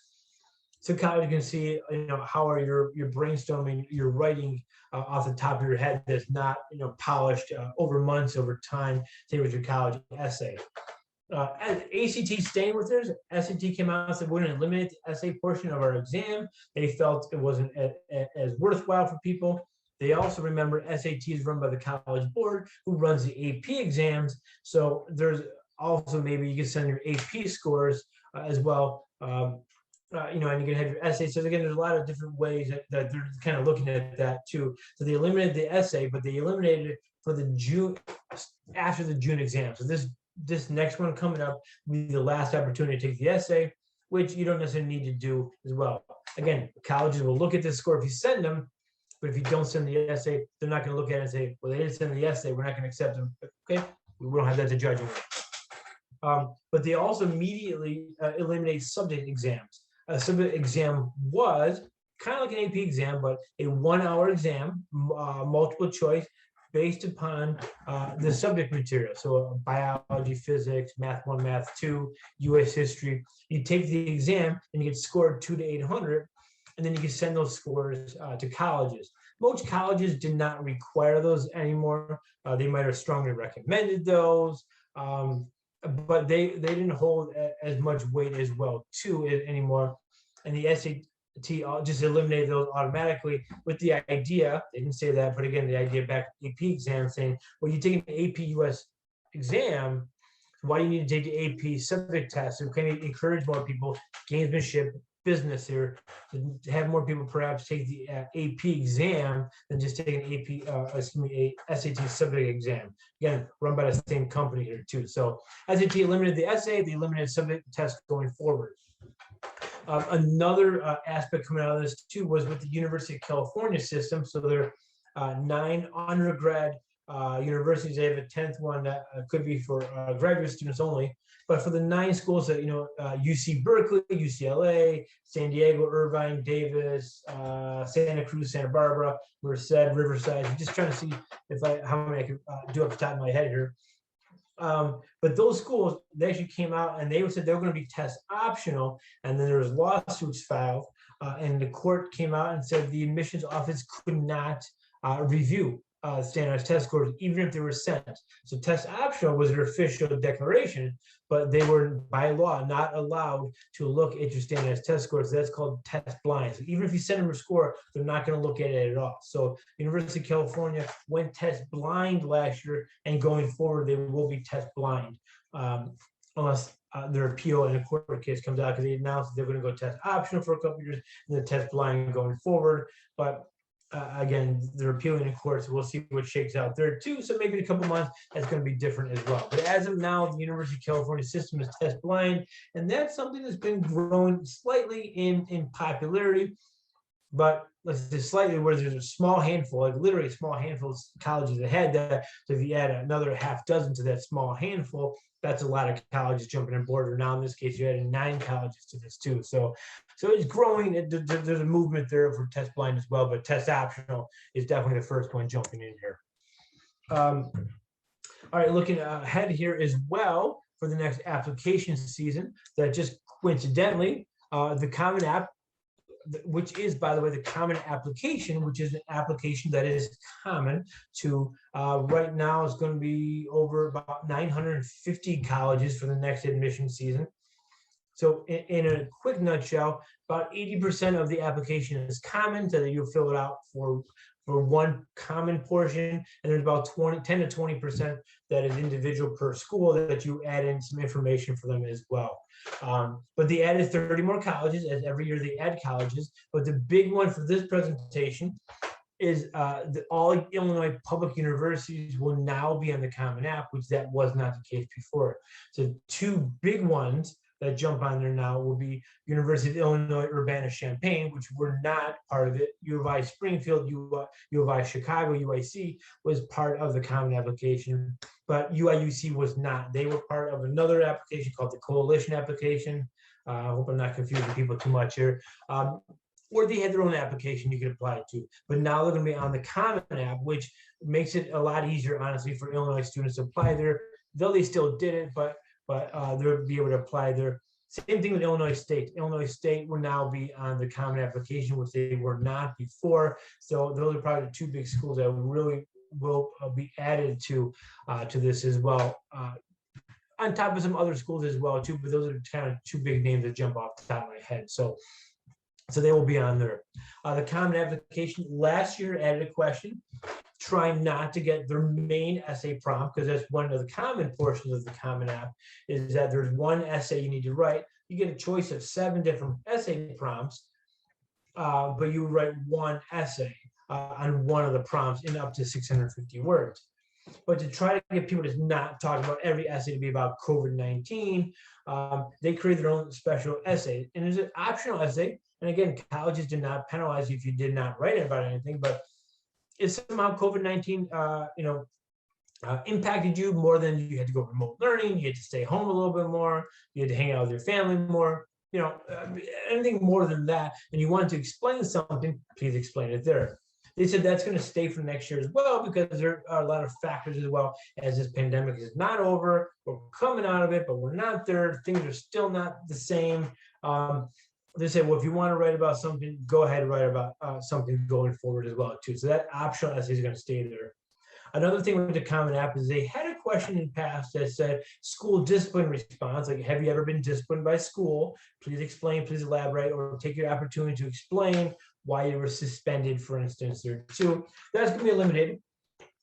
So college can see, how are your brainstorming, your writing off the top of your head that's not, polished over months, over time, say with your college essay. ACT staying with theirs, SAT came out and said we're going to eliminate the essay portion of our exam. They felt it wasn't as worthwhile for people. They also remember SAT is run by the College Board, who runs the AP exams. So there's also maybe you can send your AP scores as well. And you can have your essay. So again, there's a lot of different ways that they're kind of looking at that too. So they eliminated the essay, but they eliminated it for the June, after the June exam. So this next one coming up will be the last opportunity to take the essay, which you don't necessarily need to do as well. Again, colleges will look at this score if you send them, but if you don't send the essay, they're not going to look at it and say, well, they didn't send the essay, we're not going to accept them. Okay, we don't have that to judge them. But they also immediately eliminate subject exams. A subject exam was kind of like an AP exam, but a 1-hour exam, multiple choice, based upon the subject material. So biology, physics, math 1, math 2, US history. You take the exam and you get scored 200 to 800, and then you can send those scores to colleges. Most colleges did not require those anymore. They might have strongly recommended those, but they didn't hold as much weight as well too anymore. And the SAT just eliminated those automatically with the idea, they didn't say that, but again, the idea back to the AP exam saying, well, you take an AP US exam, why do you need to take the AP subject test? So can you encourage more people, gamesmanship, business here, to have more people perhaps take the AP exam than just take an a SAT subject exam. Again, run by the same company here too. So SAT eliminated the essay, they eliminated subject test going forward. Another aspect coming out of this too was with the University of California system. So there are 9 undergrad universities. They have a 10th one that could be for graduate students only. But for the 9 schools that, UC Berkeley, UCLA, San Diego, Irvine, Davis, Santa Cruz, Santa Barbara, Merced, Riverside. I'm just trying to see how many I can do off the top of my head here. But those schools, they actually came out and they said they were going to be test optional. And then there was lawsuits filed, and the court came out and said the admissions office could not review standardized test scores, even if they were sent. So test optional was their official declaration, but they were by law not allowed to look at your standardized test scores. So that's called test blind. So even if you send them a score, they're not going to look at it at all. So University of California went test blind last year, and going forward, they will be test blind, unless their appeal in a court case comes out, because they announced they're going to go test optional for a couple of years and then test blind going forward. But again, they're appealing in court, so we'll see what shakes out there too. So maybe in a couple months, that's going to be different as well. But as of now, the University of California system is test blind, and that's something that's been growing slightly in popularity. But let's say slightly, where there's a small handful, like literally a small handful of colleges that had that. So if you add another half dozen to that small handful, that's a lot of colleges jumping on board. Or now in this case, you added 9 colleges to this too. So it's growing. There's a movement there for test blind as well, but test optional is definitely the first one jumping in here. All right, looking ahead here as well for the next application season, that just coincidentally, the Common App, which is, by the way, the Common Application, which is an application that is common to right now, is going to be over about 950 colleges for the next admission season. So in a quick nutshell, about 80% of the application is common, so that you'll fill it out for one common portion, and there's about 10 to 20% that is individual per school that you add in some information for them as well. But they added 30 more colleges, as every year they add colleges. But the big one for this presentation is all Illinois public universities will now be on the Common App, which that was not the case before. So 2 big ones that jump on there now will be University of Illinois Urbana-Champaign, which were not part of it. U of I Springfield, U of I Chicago, UIC was part of the Common Application, but UIUC was not. They were part of another application called the Coalition Application. I hope I'm not confusing people too much here. Or they had their own application you could apply to. But now they're going to be on the Common App, which makes it a lot easier, honestly, for Illinois students to apply there, though they still did it, but they'll be able to apply there. Same thing with Illinois State. Illinois State will now be on the Common Application, which they were not before. So those are probably the 2 big schools that really will be added to this as well, on top of some other schools as well too. But those are kind of 2 big names that jump off the top of my head. So they will be on there. The Common Application last year added a question. Try not to get their main essay prompt, because that's one of the common portions of the Common App, is that there's one essay you need to write. You get a choice of 7 different essay prompts, but you write one essay on one of the prompts in up to 650 words. But to try to get people to not talk about every essay to be about COVID-19, they created their own special essay. And there's an optional essay. And again, colleges did not penalize you if you did not write about anything, but if somehow COVID-19, impacted you more than you had to go remote learning, you had to stay home a little bit more, you had to hang out with your family more, anything more than that, and you want to explain something, please explain it there. They said that's going to stay for next year as well, because there are a lot of factors as well, as this pandemic is not over. We're coming out of it, but we're not there. Things are still not the same. They say, well, if you want to write about something, go ahead and write about something going forward as well too. So that optional essay is going to stay there. Another thing with the Common App is they had a question in the past that said school discipline response, like, have you ever been disciplined by school? Please explain, please elaborate, or take your opportunity to explain why you were suspended, for instance. So that's going to be eliminated.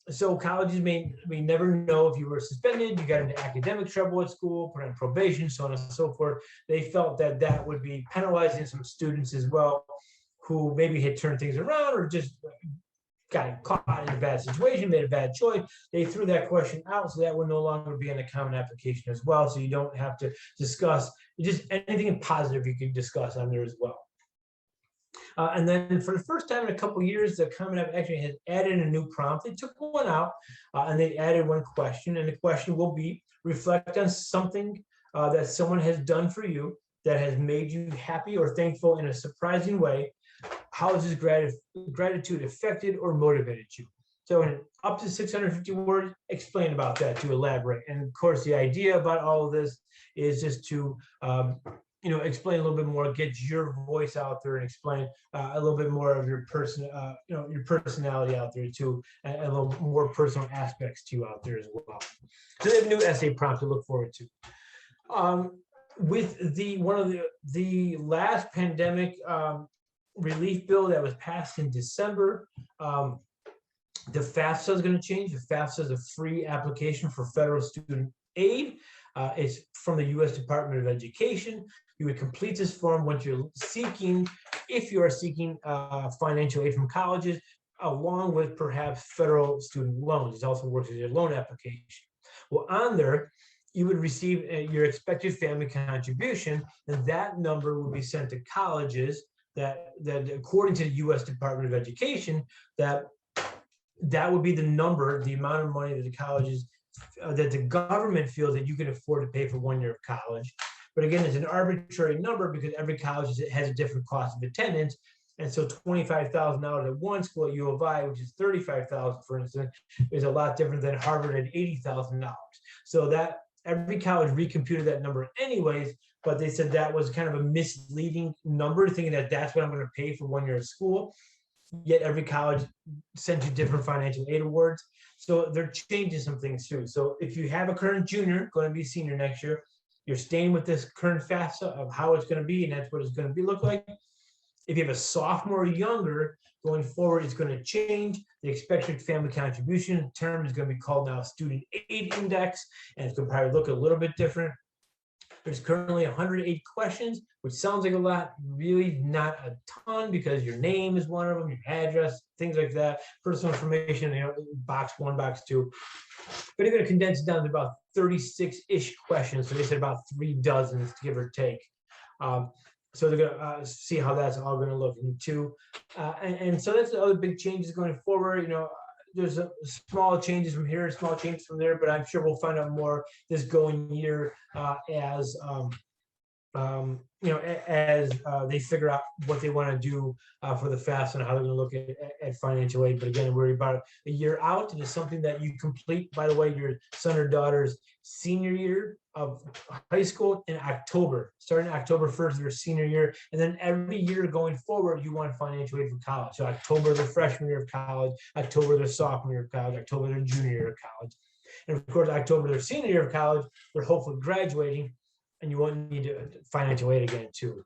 So colleges may never know if you were suspended, you got into academic trouble at school, put on probation, so on and so forth. They felt that that would be penalizing some students as well, who maybe had turned things around or just got caught in a bad situation, made a bad choice. They threw that question out, so that would no longer be in the Common Application as well. So you don't have to discuss just anything positive you can discuss on there as well. And then for the first time in a couple of years, the Common App actually has added a new prompt. They took one out and they added one question, and the question will be, reflect on something that someone has done for you that has made you happy or thankful in a surprising way. How has this gratitude affected or motivated you? So in up to 650 words, explain about that, to elaborate. And of course, the idea about all of this is just to explain a little bit more, get your voice out there, and explain a little bit more of your your personality out there too, and a little more personal aspects to you out there as well. So they have a new essay prompt to look forward to. With one of the last pandemic relief bill that was passed in December, the FAFSA is going to change. The FAFSA is a free application for federal student aid. It's from the U.S. Department of Education. You would complete this form once you're seeking, if you are seeking financial aid from colleges, along with perhaps federal student loans. It also works as your loan application. Well, on there, you would receive your expected family contribution, and that number will be sent to colleges that according to the U.S. Department of Education, that would be the number, the amount of money that the colleges, that the government feels that you can afford to pay for 1 year of college. But again, it's an arbitrary number because every college has a different cost of attendance. And so $25,000 at one school at U of I, which is $35,000, for instance, is a lot different than Harvard at $80,000. So that every college recomputed that number anyways, but they said that was kind of a misleading number, thinking that that's what I'm going to pay for 1 year of school. Yet every college sends you different financial aid awards. So they're changing some things too. So if you have a current junior going to be senior next year, you're staying with this current FAFSA of how it's going to be, and that's what it's going to look like. If you have a sophomore or younger, going forward, it's going to change. The expected family contribution term is going to be called now Student Aid Index, and it's going to probably look a little bit different. There's currently 108 questions, which sounds like a lot, really not a ton, because your name is one of them, your address, things like that, personal information, box 1, box 2. But they're going to condense it down to about 36-ish questions. So they said about 3 dozen, give or take. So they're going to see how that's all going to look into. And so that's the other big changes going forward. There's small changes from here, small changes from there, but I'm sure we'll find out more this going year as they figure out what they want to do for the FAFSA and how they're going to look at financial aid. But again, we're about a year out, and it's something that you complete, by the way, your son or daughter's senior year of high school in October, starting October 1st, their senior year. And then every year going forward, you want financial aid for college. So October, their freshman year of college, October, their sophomore year of college, October, their junior year of college. And of course, October, their senior year of college, they're hopefully graduating, and you won't need financial aid again too.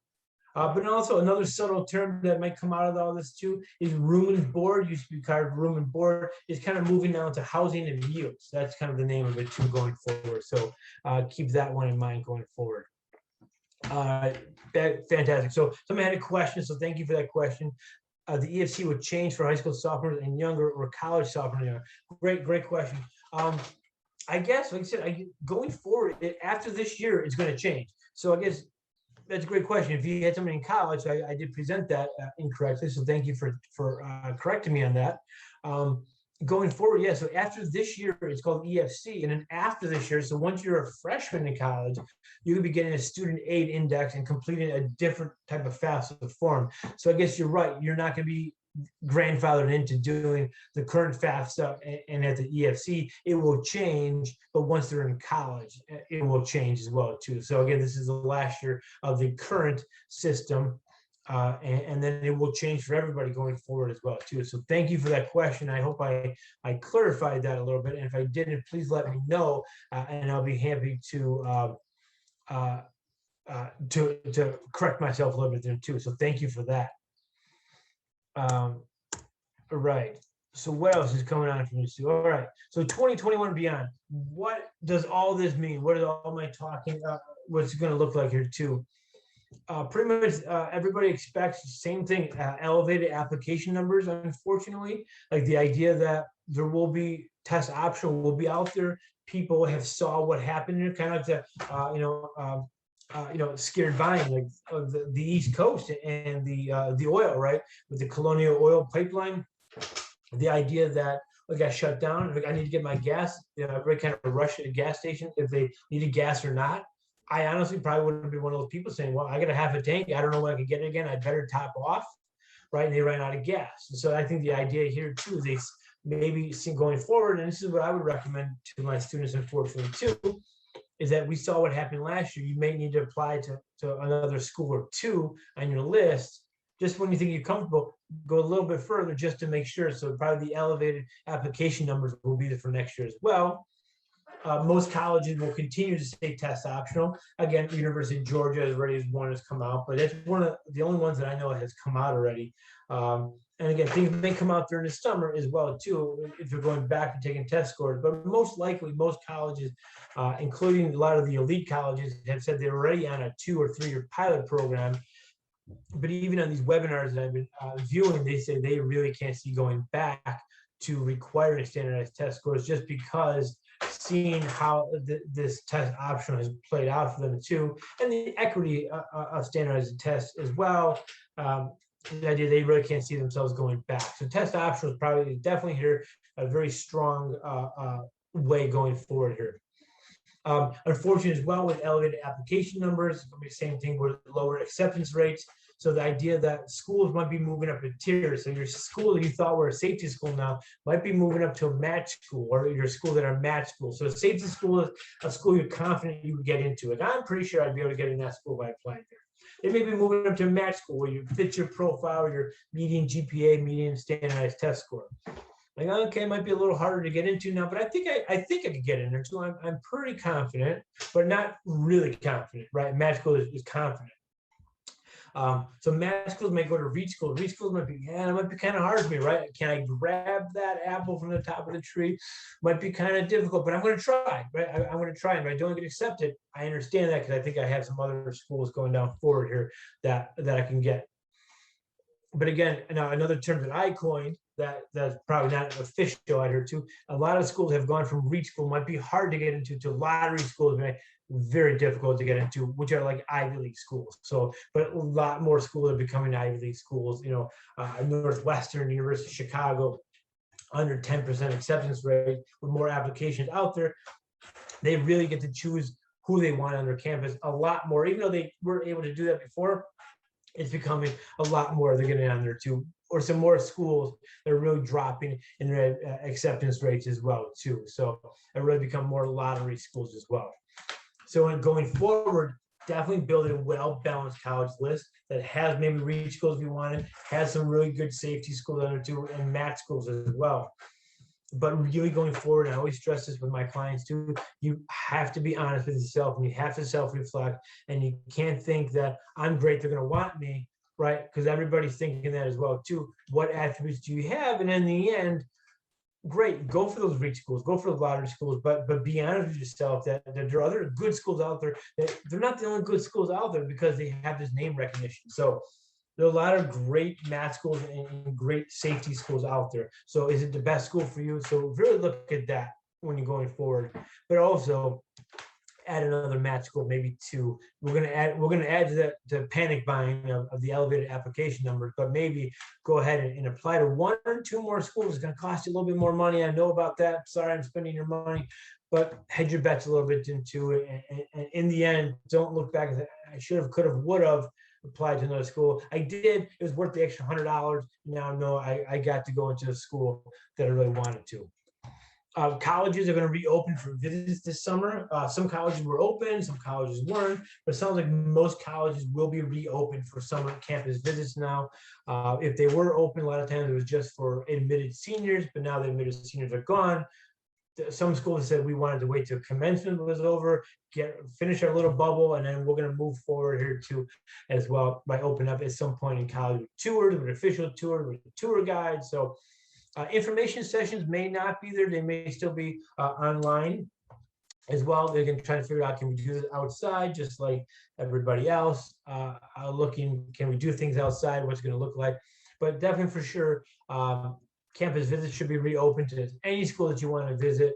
But also another subtle term that might come out of all this too is room and board. Used to be called room and board, is kind of moving now to housing and meals. That's kind of the name of it too going forward. So keep that one in mind going forward. Fantastic. So somebody had a question, so thank you for that question. The EFC would change for high school sophomores and younger, or college sophomores and younger. Great question. I guess, like I said, going forward, after this year, it's going to change. So I guess that's a great question. If you had somebody in college, I did present that incorrectly, so thank you for correcting me on that. Going forward, yeah, so after this year, it's called EFC, and then after this year, so once you're a freshman in college, you could be getting a student aid index and completing a different type of FAFSA form. So I guess you're right, you're not going to be grandfathered into doing the current FAFSA and at the EFC, it will change, but once they're in college, it will change as well too. So again, this is the last year of the current system, and then it will change for everybody going forward as well too. So thank you for that question. I hope I clarified that a little bit, and if I didn't, please let me know, and I'll be happy to correct myself a little bit there too. So thank you for that. Right. So what else is coming on from you, Sue? All right. So 2021 and beyond. What does all this mean? What is all my talking? What's it going to look like here too? Pretty much everybody expects the same thing. Elevated application numbers. Unfortunately, like the idea that there will be test option will be out there. People have saw what happened here, kind of like the scared buying, like of the East Coast and the oil, right? With the Colonial Oil Pipeline, the idea that it got shut down. I need to get my gas. Everybody kind of rush to the gas station if they needed gas or not. I honestly probably wouldn't be one of those people saying, "Well, I got a half a tank. I don't know when I can get it again. I better top off," right? And they ran out of gas. And so I think the idea here too is maybe going forward, and this is what I would recommend to my students, unfortunately, too, is that we saw what happened last year. You may need to apply to another school or two on your list. Just when you think you're comfortable, go a little bit further just to make sure. So probably the elevated application numbers will be there for next year as well. Most colleges will continue to stay test optional. Again, University of Georgia is already one has come out, but it's one of the only ones that I know has come out already. And again, things may come out during the summer as well too, if you're going back and taking test scores. But most likely, most colleges, including a lot of the elite colleges, have said they're already on a 2 or 3 year pilot program. But even on these webinars that I've been viewing, they say they really can't see going back to requiring standardized test scores, just because seeing how this test option has played out for them too, and the equity of standardized tests as well. The idea they really can't see themselves going back. So test optional is probably definitely here a very strong way going forward here. Unfortunately, as well, with elevated application numbers, it's going to be the same thing with lower acceptance rates. So the idea that schools might be moving up a tier. So your school that you thought were a safety school now might be moving up to a match school, or your school that are match schools. So a safety school is a school you're confident you would get into. Like, I'm pretty sure I'd be able to get in that school by applying there. They may be moving up to a match school where you fit your profile, your median GPA, median standardized test score. Like, okay, it might be a little harder to get into now, but I think I could get in there too. I'm pretty confident, but not really confident, right? Match school is confident. So match schools may go to reach school. Reach schools might be, it might be kind of hard for me, right? Can I grab that apple from the top of the tree? Might be kind of difficult, but I'm going to try, right? I'm going to try, and if I don't get accepted, I understand that, because I think I have some other schools going down forward here that I can get. But again, now another term that I coined that's probably not official out here too. A lot of schools have gone from reach school, might be hard to get into, to lottery schools, right? Very difficult to get into, which are like Ivy League schools. So, but a lot more schools are becoming Ivy League schools. You know, Northwestern, University of Chicago, under 10% acceptance rate, with more applications out there. They really get to choose who they want on their campus a lot more, even though they were able to do that before. It's becoming a lot more. They're getting on there too, or some more schools that are really dropping in their acceptance rates as well too. So it really become more lottery schools as well. So in going forward, definitely building a well-balanced college list that has maybe reach schools if you wanted, has some really good safety schools on it too, and match schools as well. But really going forward, and I always stress this with my clients too, you have to be honest with yourself, and you have to self-reflect, and you can't think that I'm great, they're going to want me, right? Because everybody's thinking that as well too. What attributes do you have? And in the end, great, go for those reach schools, go for the lottery schools, but be honest with yourself that there are other good schools out there, that they're not the only good schools out there because they have this name recognition. So there are a lot of great math schools and great safety schools out there. So is it the best school for you? So really look at that when you're going forward, but also add another match school, maybe 2. We're going to add to the panic buying of the elevated application numbers, but maybe go ahead and apply to 1 or 2 more schools. It's going to cost you a little bit more money. I know about that. Sorry, I'm spending your money, but hedge your bets a little bit into it. And in the end, don't look back and say, I should have, could have, would have applied to another school. I did. It was worth the extra $100. Now, no, I got to go into a school that I really wanted to. Colleges are going to reopen for visits this summer. Some colleges were open, some colleges weren't, but it sounds like most colleges will be reopened for summer campus visits now. If they were open, a lot of times it was just for admitted seniors, but now the admitted seniors are gone. Some schools said we wanted to wait till commencement was over, finish our little bubble, and then we're going to move forward here too as well by opening up at some point in college with tours, with official tours, with tour guides. So information sessions may not be there. They may still be online as well. They're going to try to figure out, can we do this outside just like everybody else? Can we do things outside? What's it going to look like? But definitely for sure, campus visits should be reopened to any school that you want to visit.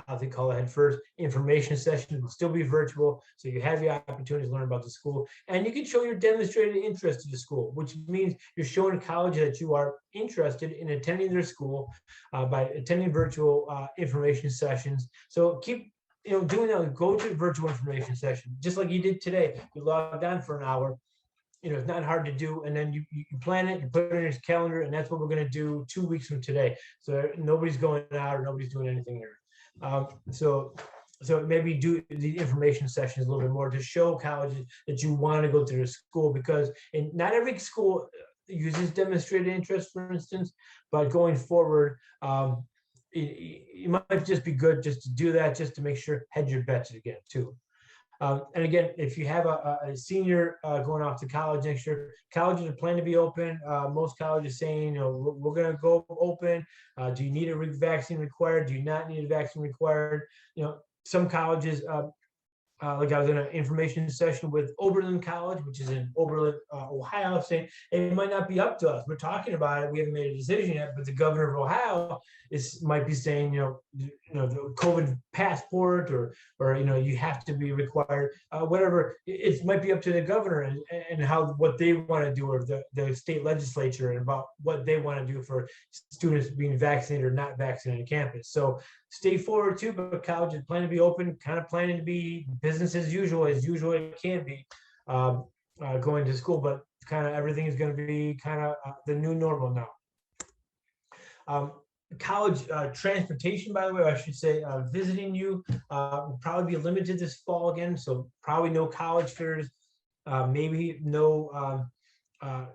I think call ahead first. Information sessions will still be virtual, so you have the opportunity to learn about the school, and you can show your demonstrated interest in the school, which means you're showing college that you are interested in attending their school by attending virtual information sessions. So keep doing that. Go to virtual information session, just like you did today. You logged on for an hour. it's not hard to do. And then you plan it, you put it in your calendar, and that's what we're going to do 2 weeks from today. So nobody's going out or nobody's doing anything here. So maybe do the information sessions a little bit more to show colleges that you want to go to their school, because not every school uses demonstrated interest, for instance, but going forward, it might just be good just to do that, just to make sure, hedge your bets again too. And again, if you have a senior going off to college next year, colleges are planning to be open. Most colleges saying, we're going to go open. Do you need a vaccine required? Do you not need a vaccine required? Some colleges, like I was in an information session with Oberlin College, which is in Oberlin, Ohio, saying it might not be up to us. We're talking about it. We haven't made a decision yet, but the governor of Ohio might be saying, the COVID passport, or you have to be required, whatever. It might be up to the governor and what they want to do, or the state legislature, and about what they want to do for students being vaccinated or not vaccinated on campus. So stay forward too, but colleges plan to be open, kind of planning to be business as usual it can be, going to school, but kind of everything is going to be kind of the new normal now. College transportation, by the way, I should say, visiting you will probably be limited this fall again, so probably no college fairs, maybe no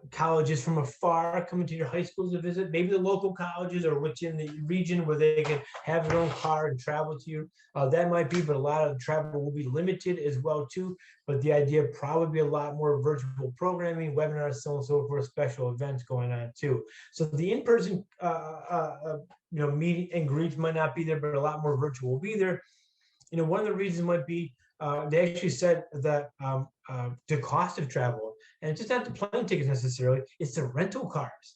colleges from afar coming to your high schools to visit. Maybe the local colleges or within the region where they can have their own car and travel to you. That might be, but a lot of the travel will be limited as well too. But the idea probably be a lot more virtual programming, webinars, so on and so forth, special events going on too. So the in-person meet and greets might not be there, but a lot more virtual will be there. One of the reasons might be they actually said that the cost of travel, and it's just not the plane tickets necessarily, it's the rental cars.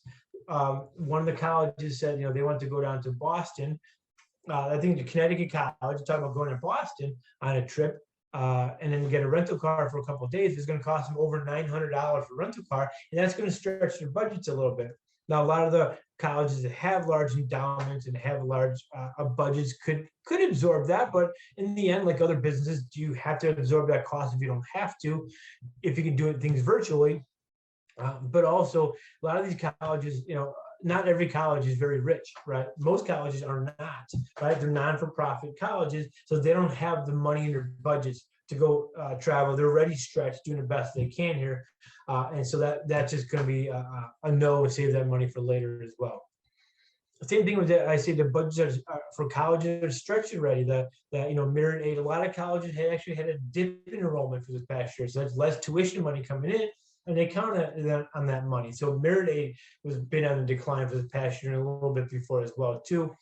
One of the colleges said, they want to go down to Boston. I think the Connecticut College, talking about going to Boston on a trip, and then get a rental car for a couple of days. It's going to cost them over $900 for a rental car, and that's going to stretch their budgets a little bit. Now, a lot of the colleges that have large endowments and have large budgets could absorb that, but in the end, like other businesses, do you have to absorb that cost if you don't have to, if you can do things virtually? But also, a lot of these colleges, not every college is very rich, right? Most colleges are not, right? They're non-for-profit colleges, so they don't have the money in their budgets to go travel. They're already stretched, doing the best they can here. And so that's just going to be a no, save that money for later as well. Same thing with that. I say the budgets for colleges are stretched already. That merit aid. A lot of colleges actually had a dip in enrollment for this past year, so that's less tuition money coming in, and they count on that money. So merit aid was been on the decline for this past year and a little bit before as well too.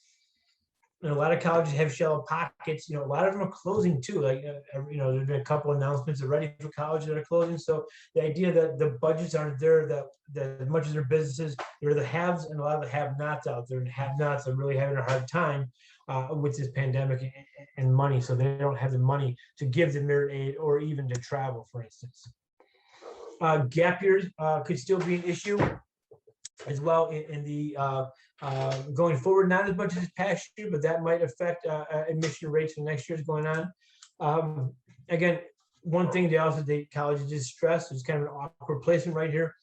And a lot of colleges have shallow pockets. A lot of them are closing too. Like, there's been a couple announcements already for colleges that are closing. So the idea that the budgets aren't there, that as much as their businesses, there are the haves and a lot of the have-nots out there. And have-nots are really having a hard time with this pandemic and money. So they don't have the money to give the merit aid or even to travel, for instance. Gap years could still be an issue as well in the going forward, not as much as this past year, but that might affect admission rates for next year's going on. Again, one thing the colleges did stress, is kind of an awkward placement right here.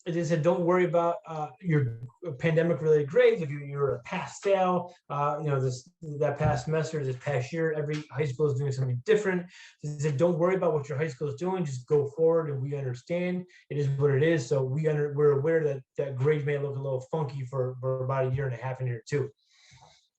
They said, don't worry about your pandemic-related grades. If you're a pass-fail, that past semester, this past year, every high school is doing something different. They said, don't worry about what your high school is doing. Just go forward, and we understand it is what it is. So we're aware that grades may look a little funky for about a year and a half in here too.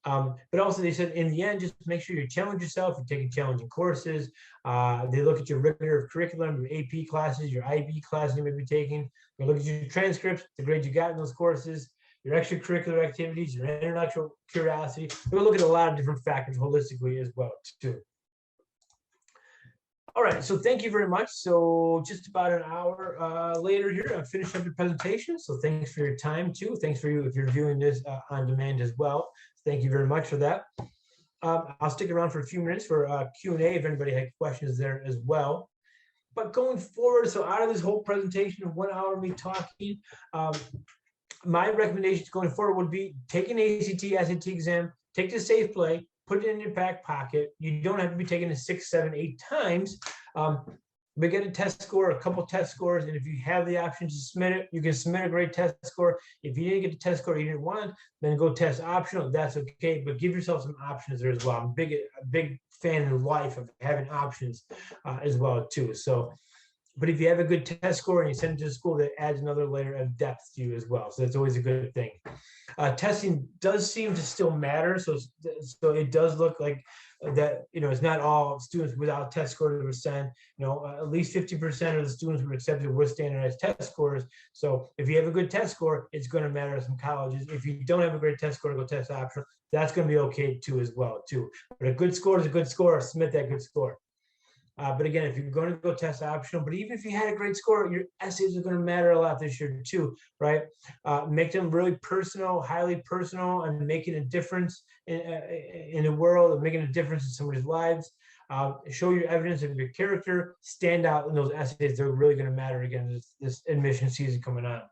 But also they said, in the end, just make sure you challenge yourself. You're taking challenging courses. They look at your rigor of curriculum, your AP classes, your IB classes you may be taking. They look at your transcripts, the grades you got in those courses, your extracurricular activities, your intellectual curiosity. They will look at a lot of different factors holistically as well too. All right, so thank you very much. So just about an hour later here, I've finished up the presentation. So thanks for your time too. Thanks for you if you're viewing this on demand as well. Thank you very much for that. I'll stick around for a few minutes for Q&A if anybody had questions there as well. But going forward, so out of this whole presentation of 1 hour of me talking, my recommendations going forward would be take an ACT, SAT exam, take the safe play, put it in your back pocket. You don't have to be taking it 6, 7, 8 times. We get a test score, a couple test scores, and if you have the option to submit it, you can submit a great test score. If you didn't get the test score you didn't want, then go test optional. That's okay, but give yourself some options there as well. I'm a big fan in life of having options as well too. So, but if you have a good test score and you send it to school, that adds another layer of depth to you as well. So that's always a good thing. Testing does seem to still matter. So it does look like that, it's not all students without test scores were sent. At least 50% of the students were accepted with standardized test scores. So if you have a good test score, it's going to matter at some colleges. If you don't have a great test score to go test optional, that's going to be okay too as well too. But a good score is a good score. Submit that good score. But again, if you're going to go test optional, but even if you had a great score, your essays are going to matter a lot this year too, right? Make them really personal, highly personal, and making a difference in the world, and making a difference in somebody's lives. Show your evidence of your character, stand out in those essays. They're really going to matter again this admission season coming on.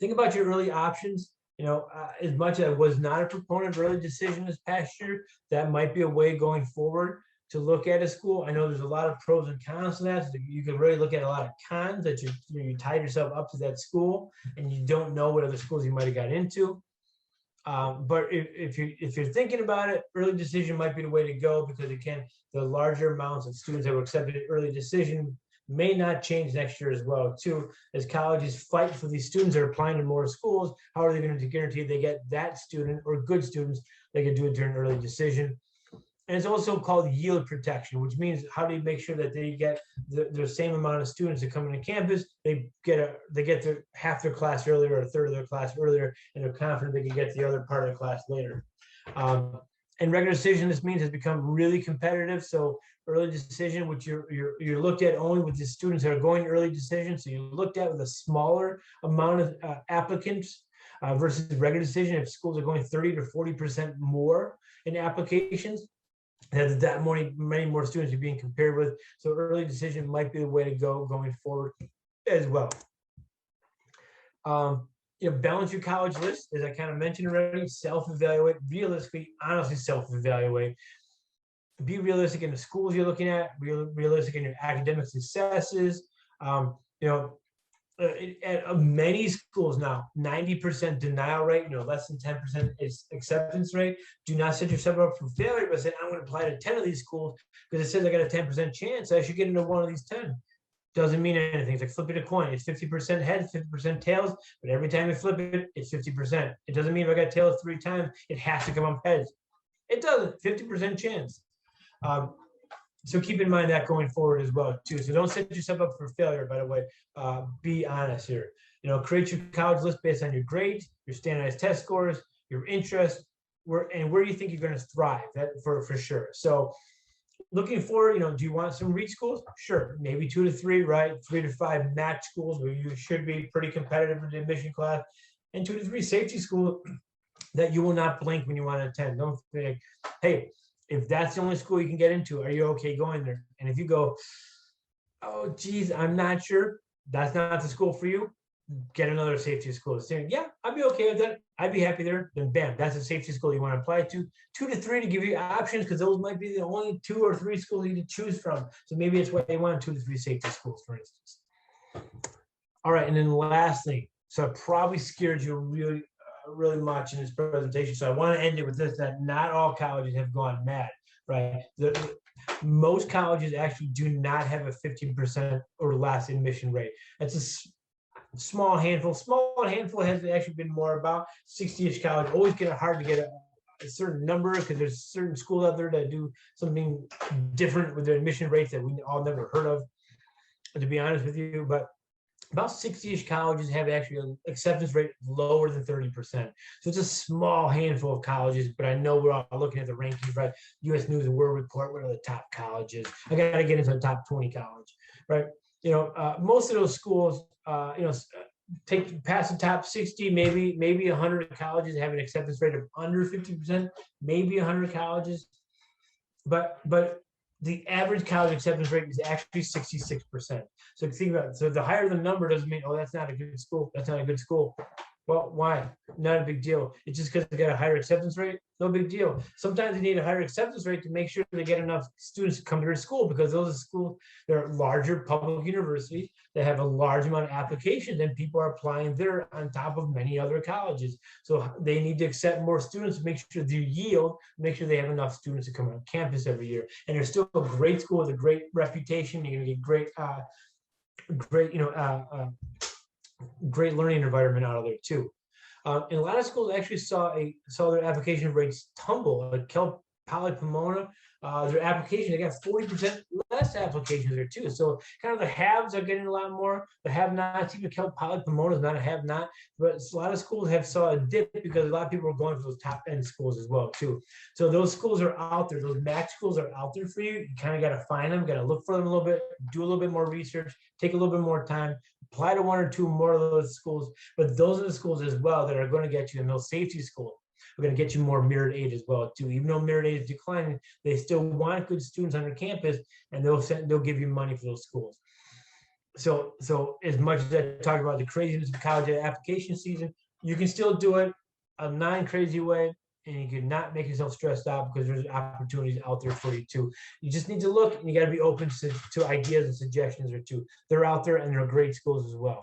Think about your early options. As much as I was not a proponent of early decision this past year, that might be a way going forward to look at a school. I know there's a lot of pros and cons to that. So you can really look at a lot of cons that you tied yourself up to that school and you don't know what other schools you might have got into. But if you're thinking about it, early decision might be the way to go, because again, the larger amounts of students that were accepted at early decision may not change next year as well too, as colleges fight for these students that are applying to more schools. How are they going to guarantee they get that student or good students they can do it during early decision? And it's also called yield protection, which means how do you make sure that they get the same amount of students that come into campus, they get their half their class earlier or a third of their class earlier, and they're confident they can get the other part of the class later. And regular decision, this means, has become really competitive. So early decision, which you're looked at only with the students that are going early decision. So you looked at with a smaller amount of applicants versus regular decision. If schools are going 30 to 40% more in applications, that many more students you're being compared with. So early decision might be the way to go going forward as well. Balance your college list, as I kind of mentioned already. Self-evaluate, realistically, honestly, self-evaluate. Be realistic in the schools you're looking at, realistic in your academic successes. At many schools now, 90% denial rate, less than 10% is acceptance rate. Do not set yourself up for failure by saying, I'm going to apply to 10 of these schools because it says I got a 10% chance I should get into one of these 10. Doesn't mean anything. It's like flipping a coin. It's 50% heads, 50% tails, but every time you flip it, it's 50%. It doesn't mean if I got tails 3 times, it has to come up heads. It doesn't, 50% chance. So keep in mind that going forward as well too. So don't set yourself up for failure, by the way. Be honest here. Create your college list based on your grades, your standardized test scores, your interests, where you think you're going to thrive. That for sure. So looking forward, do you want some reach schools? Sure, maybe 2 to 3, right? 3 to 5 match schools where you should be pretty competitive in the admission class, and 2 to 3 safety schools that you will not blink when you want to attend. Don't think, hey, if that's the only school you can get into, are you okay going there? And if you go, oh, geez, I'm not sure, that's not the school for you, get another safety school. Saying, yeah, I'd be okay with that. I'd be happy there. Then bam, that's a safety school you want to apply to. 2 to 3 to give you options, because those might be the only 2 or 3 schools you can choose from. So maybe it's why they want 2 to 3 safety schools, for instance. All right, and then the last thing. So I probably scared you really much in this presentation. So I want to end it with this, that not all colleges have gone mad, right? Most colleges actually do not have a 15% or less admission rate. That's a small handful. Small handful has actually been more about 60-ish colleges. Always get it hard to get a certain number, because there's certain schools out there that do something different with their admission rates that we all never heard of, to be honest with you. But about 60-ish colleges have actually an acceptance rate lower than 30%. So it's a small handful of colleges, but I know we're all looking at the rankings, right? US News and World Report, what are the top colleges? I got to get into the top 20 college, right? Most of those schools, take past the top 60, maybe 100 colleges have an acceptance rate of under 50%, maybe 100 colleges, but the average college acceptance rate is actually 66%. So think about it. So the higher the number doesn't mean, oh, that's not a good school. That's not a good school. Well, why? Not a big deal. It's just because they got a higher acceptance rate. No big deal. Sometimes they need a higher acceptance rate to make sure they get enough students to come to their school, because those are schools, they're larger public universities that have a large amount of applications, and people are applying there on top of many other colleges. So they need to accept more students to make sure they yield, make sure they have enough students to come on campus every year. And they're still a great school with a great reputation. You're gonna get great, great learning environment out of there too. And a lot of schools actually saw their application rates tumble. Like Cal Poly Pomona, their application, they got 40% less applications there too. So kind of the haves are getting a lot more. The have-nots, even Cal Poly Pomona is not a have-not, but a lot of schools have saw a dip because a lot of people are going for those top-end schools as well too. So those schools are out there. Those max schools are out there for you. You kind of got to find them, got to look for them a little bit, do a little bit more research, take a little bit more time, apply to one or two more of those schools. But those are the schools as well that are going to get you in those safety schools. We're going to get you more merit aid as well too. Even though merit aid is declining, they still want good students on their campus, and they'll give you money for those schools. So as much as I talk about the craziness of college application season, you can still do it a non-crazy way, and you can not make yourself stressed out, because there's opportunities out there for you too. You just need to look, and you got to be open to ideas and suggestions or two. They're out there, and they're great schools as well.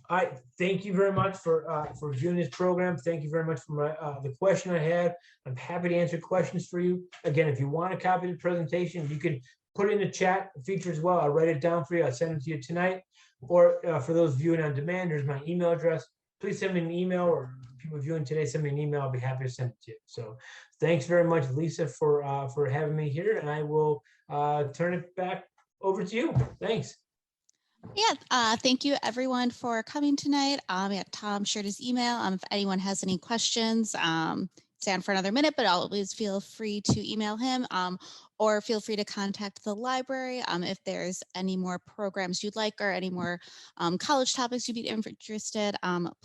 All right, thank you very much for viewing this program. Thank you very much for the question I had. I'm happy to answer questions for you. Again, if you want a copy of the presentation, you can put it in the chat feature as well. I'll write it down for you. I'll send it to you tonight. Or for those viewing on demand, there's my email address. Please send me an email, or people viewing today, send me an email. I'll be happy to send it to you. So thanks very much, Lisa, for having me here, and I will turn it back over to you. Thanks. Yeah, thank you everyone for coming tonight. Yeah, Tom shared his email. If anyone has any questions, stay on for another minute, but always feel free to email him, or feel free to contact the library if there's any more programs you'd like, or any more college topics you'd be interested.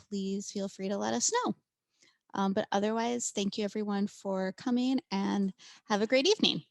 Please feel free to let us know. But otherwise, thank you everyone for coming, and have a great evening.